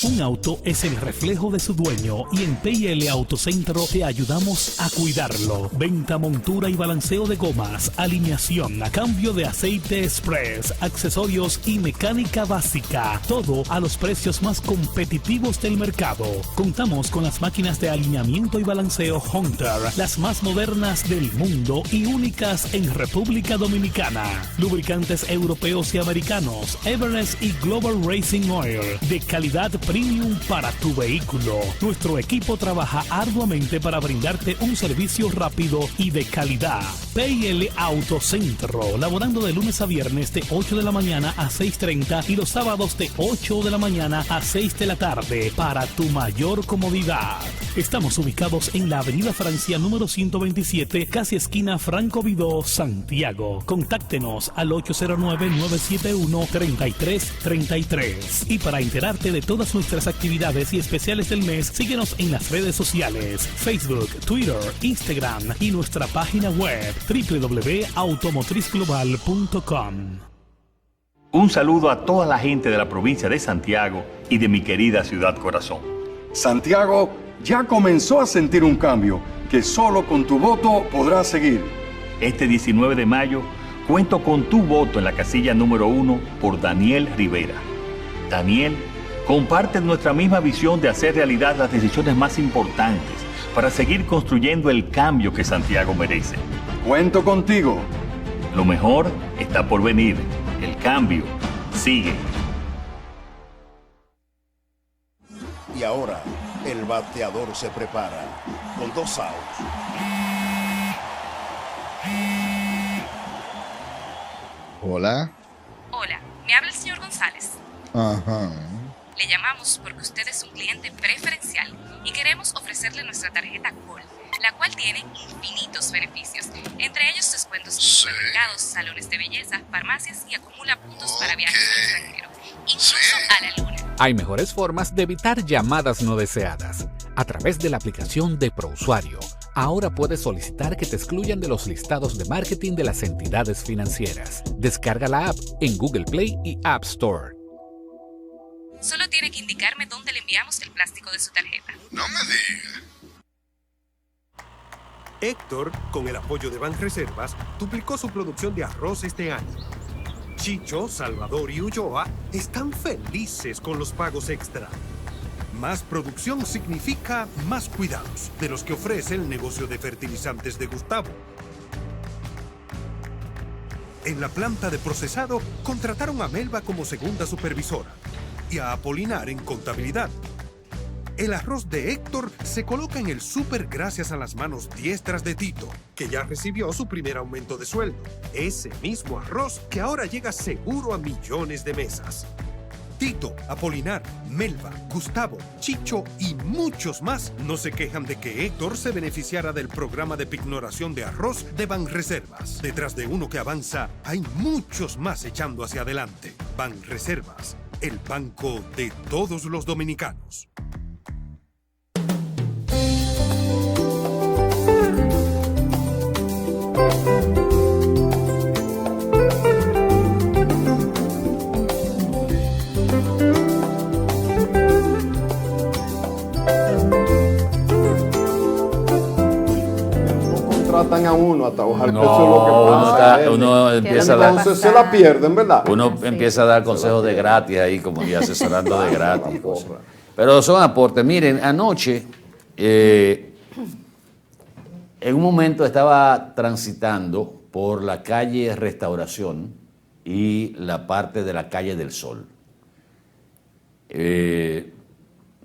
S8: Un auto es el reflejo de su dueño y en P&L Autocentro te ayudamos a cuidarlo. Venta, montura y balanceo de gomas, alineación, cambio de aceite express, accesorios y mecánica básica. Todo a los precios más competitivos del mercado. Contamos con las máquinas de alineamiento y balanceo Hunter, las más modernas del mundo y únicas en República Dominicana. Lubricantes europeos y americanos, Everest y Global Racing Oil, de calidad premium para tu vehículo. Nuestro equipo trabaja arduamente para brindarte un servicio rápido y de calidad. P&L Autocentro, laborando de lunes a viernes de 8 de la mañana a 6:30 y los sábados de 8 de la mañana a 6 de la tarde para tu mayor comodidad. Estamos ubicados en la Avenida Francia número 127, casi esquina Franco Vidó, Santiago. Contáctenos al 809-971-3333. Y para enterarte de todas nuestras actividades y especiales del mes, síguenos en las redes sociales, Facebook, Twitter, Instagram y nuestra página web www.automotrizglobal.com.
S26: Un saludo a toda la gente de la provincia de Santiago y de mi querida ciudad corazón.
S27: Santiago ya comenzó a sentir un cambio que solo con tu voto podrás seguir.
S26: Este 19 de mayo cuento con tu voto en la casilla número 1 por Daniel Rivera. Daniel comparte nuestra misma visión de hacer realidad las decisiones más importantes para seguir construyendo el cambio que Santiago merece.
S27: Cuento contigo.
S26: Lo mejor está por venir. El cambio sigue.
S28: Y ahora, el bateador se prepara con 2 outs.
S29: Hola.
S30: Hola, me habla el señor González.
S29: Ajá.
S30: Le llamamos porque usted es un cliente preferencial y queremos ofrecerle nuestra tarjeta Gold, la cual tiene infinitos beneficios, entre ellos descuentos en supermercados, salones de belleza, farmacias y acumula puntos para viajes al extranjero, incluso a la luna.
S31: Hay mejores formas de evitar llamadas no deseadas. A través de la aplicación de ProUsuario, ahora puedes solicitar que te excluyan de los listados de marketing de las entidades financieras. Descarga la app en Google Play y App Store.
S30: Solo tiene que indicarme dónde le enviamos el plástico de su tarjeta.
S28: No me diga.
S14: Héctor, con el apoyo de Banreservas, duplicó su producción de arroz este año.
S1: Chicho, Salvador y Ulloa están felices con los pagos extra. Más producción significa más cuidados, de los que ofrece el negocio de fertilizantes de Gustavo. En la planta de procesado, contrataron a Melba como segunda supervisora y a Apolinar en contabilidad. El arroz de Héctor se coloca en el súper gracias a las manos diestras de Tito, que ya recibió su primer aumento de sueldo. Ese mismo arroz que ahora llega seguro a millones de mesas. Tito, Apolinar, Melba, Gustavo, Chicho y muchos más no se quejan de que Héctor se beneficiara del programa de pignoración de arroz de Banreservas. Detrás de uno que avanza, hay muchos más echando hacia adelante. Banreservas, el banco de todos los dominicanos.
S2: Tratan a uno hasta bajar el peso, lo que pasa.
S15: Uno empieza a dar,
S2: entonces se la pierden, ¿verdad?
S15: Uno empieza a dar consejos de gratis ahí, como y asesorando de gratis. Pero son aportes. Miren, anoche, en un momento estaba transitando por la calle Restauración y la parte de la calle del Sol.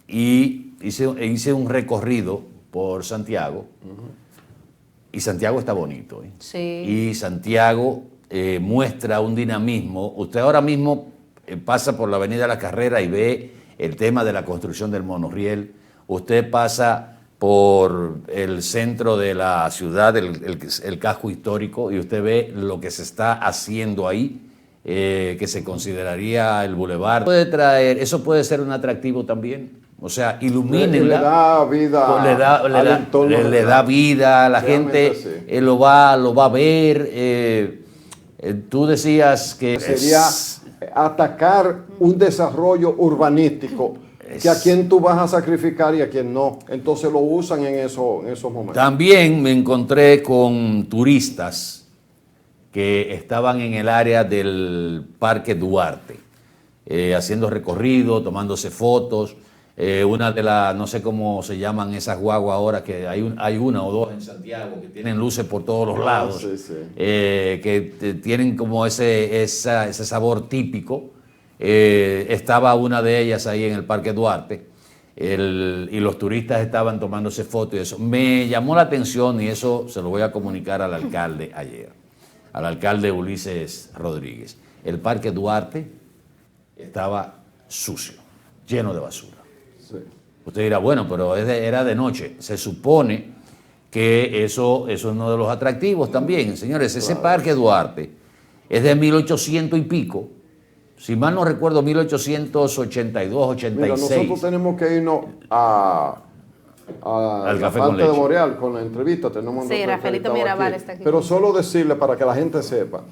S15: Y hice un recorrido por Santiago. Y Santiago está bonito.
S4: Sí.
S15: Y Santiago muestra un dinamismo. Usted ahora mismo pasa por la Avenida La Carrera y ve el tema de la construcción del monorriel. Usted pasa por el centro de la ciudad, el casco histórico, y usted ve lo que se está haciendo ahí, que se consideraría el bulevar. Eso puede ser un atractivo también. O sea, ilumínenla.
S2: Le da vida.
S15: Le da vida, la gente sí. Lo va a ver. Tú decías que
S2: sería atacar un desarrollo urbanístico, que a quien tú vas a sacrificar y a quien no. Entonces lo usan en esos momentos.
S15: También me encontré con turistas que estaban en el área del Parque Duarte, haciendo recorrido, tomándose fotos. Una de las, no sé cómo se llaman esas guaguas ahora, que hay una o dos en Santiago que tienen luces por todos los lados,
S2: sí.
S15: que tienen como ese sabor típico. Estaba una de ellas ahí en el Parque Duarte y los turistas estaban tomándose fotos y eso. Me llamó la atención y eso se lo voy a comunicar al alcalde ayer, al alcalde Ulises Rodríguez. El Parque Duarte estaba sucio, lleno de basura. Sí. Usted dirá, bueno, pero era de noche. Se supone que eso es uno de los atractivos también. Señores, ese Parque Duarte es de 1800 y pico. Si mal no recuerdo, 1882, 86.
S2: Mira, nosotros tenemos que irnos al
S15: Café
S2: la
S15: con
S2: parte de
S15: Leche.
S2: Boreal con la entrevista. Tenemos
S4: Sí, Rafaelito Mirabal está aquí.
S2: Pero solo decirle para que la gente sepa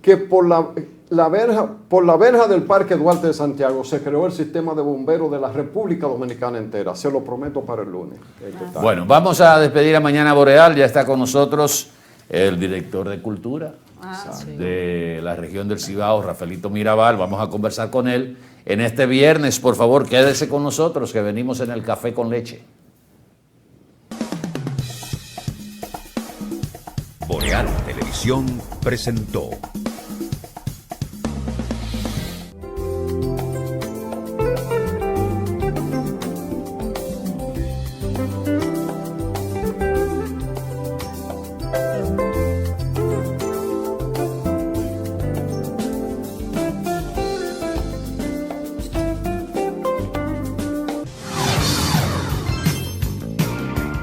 S2: que por la verja del Parque Duarte de Santiago se creó el sistema de bomberos de la República Dominicana entera. Se lo prometo para el lunes.
S15: Bueno, vamos a despedir a Mañana Boreal. Ya está con nosotros el director de Cultura de la región del Cibao, Rafaelito Mirabal. Vamos a conversar con él en este viernes. Por favor, quédese con nosotros que venimos en el Café con Leche.
S13: Boreal Televisión presentó.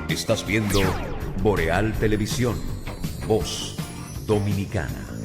S13: Estás viendo Boreal Televisión, voz dominicana.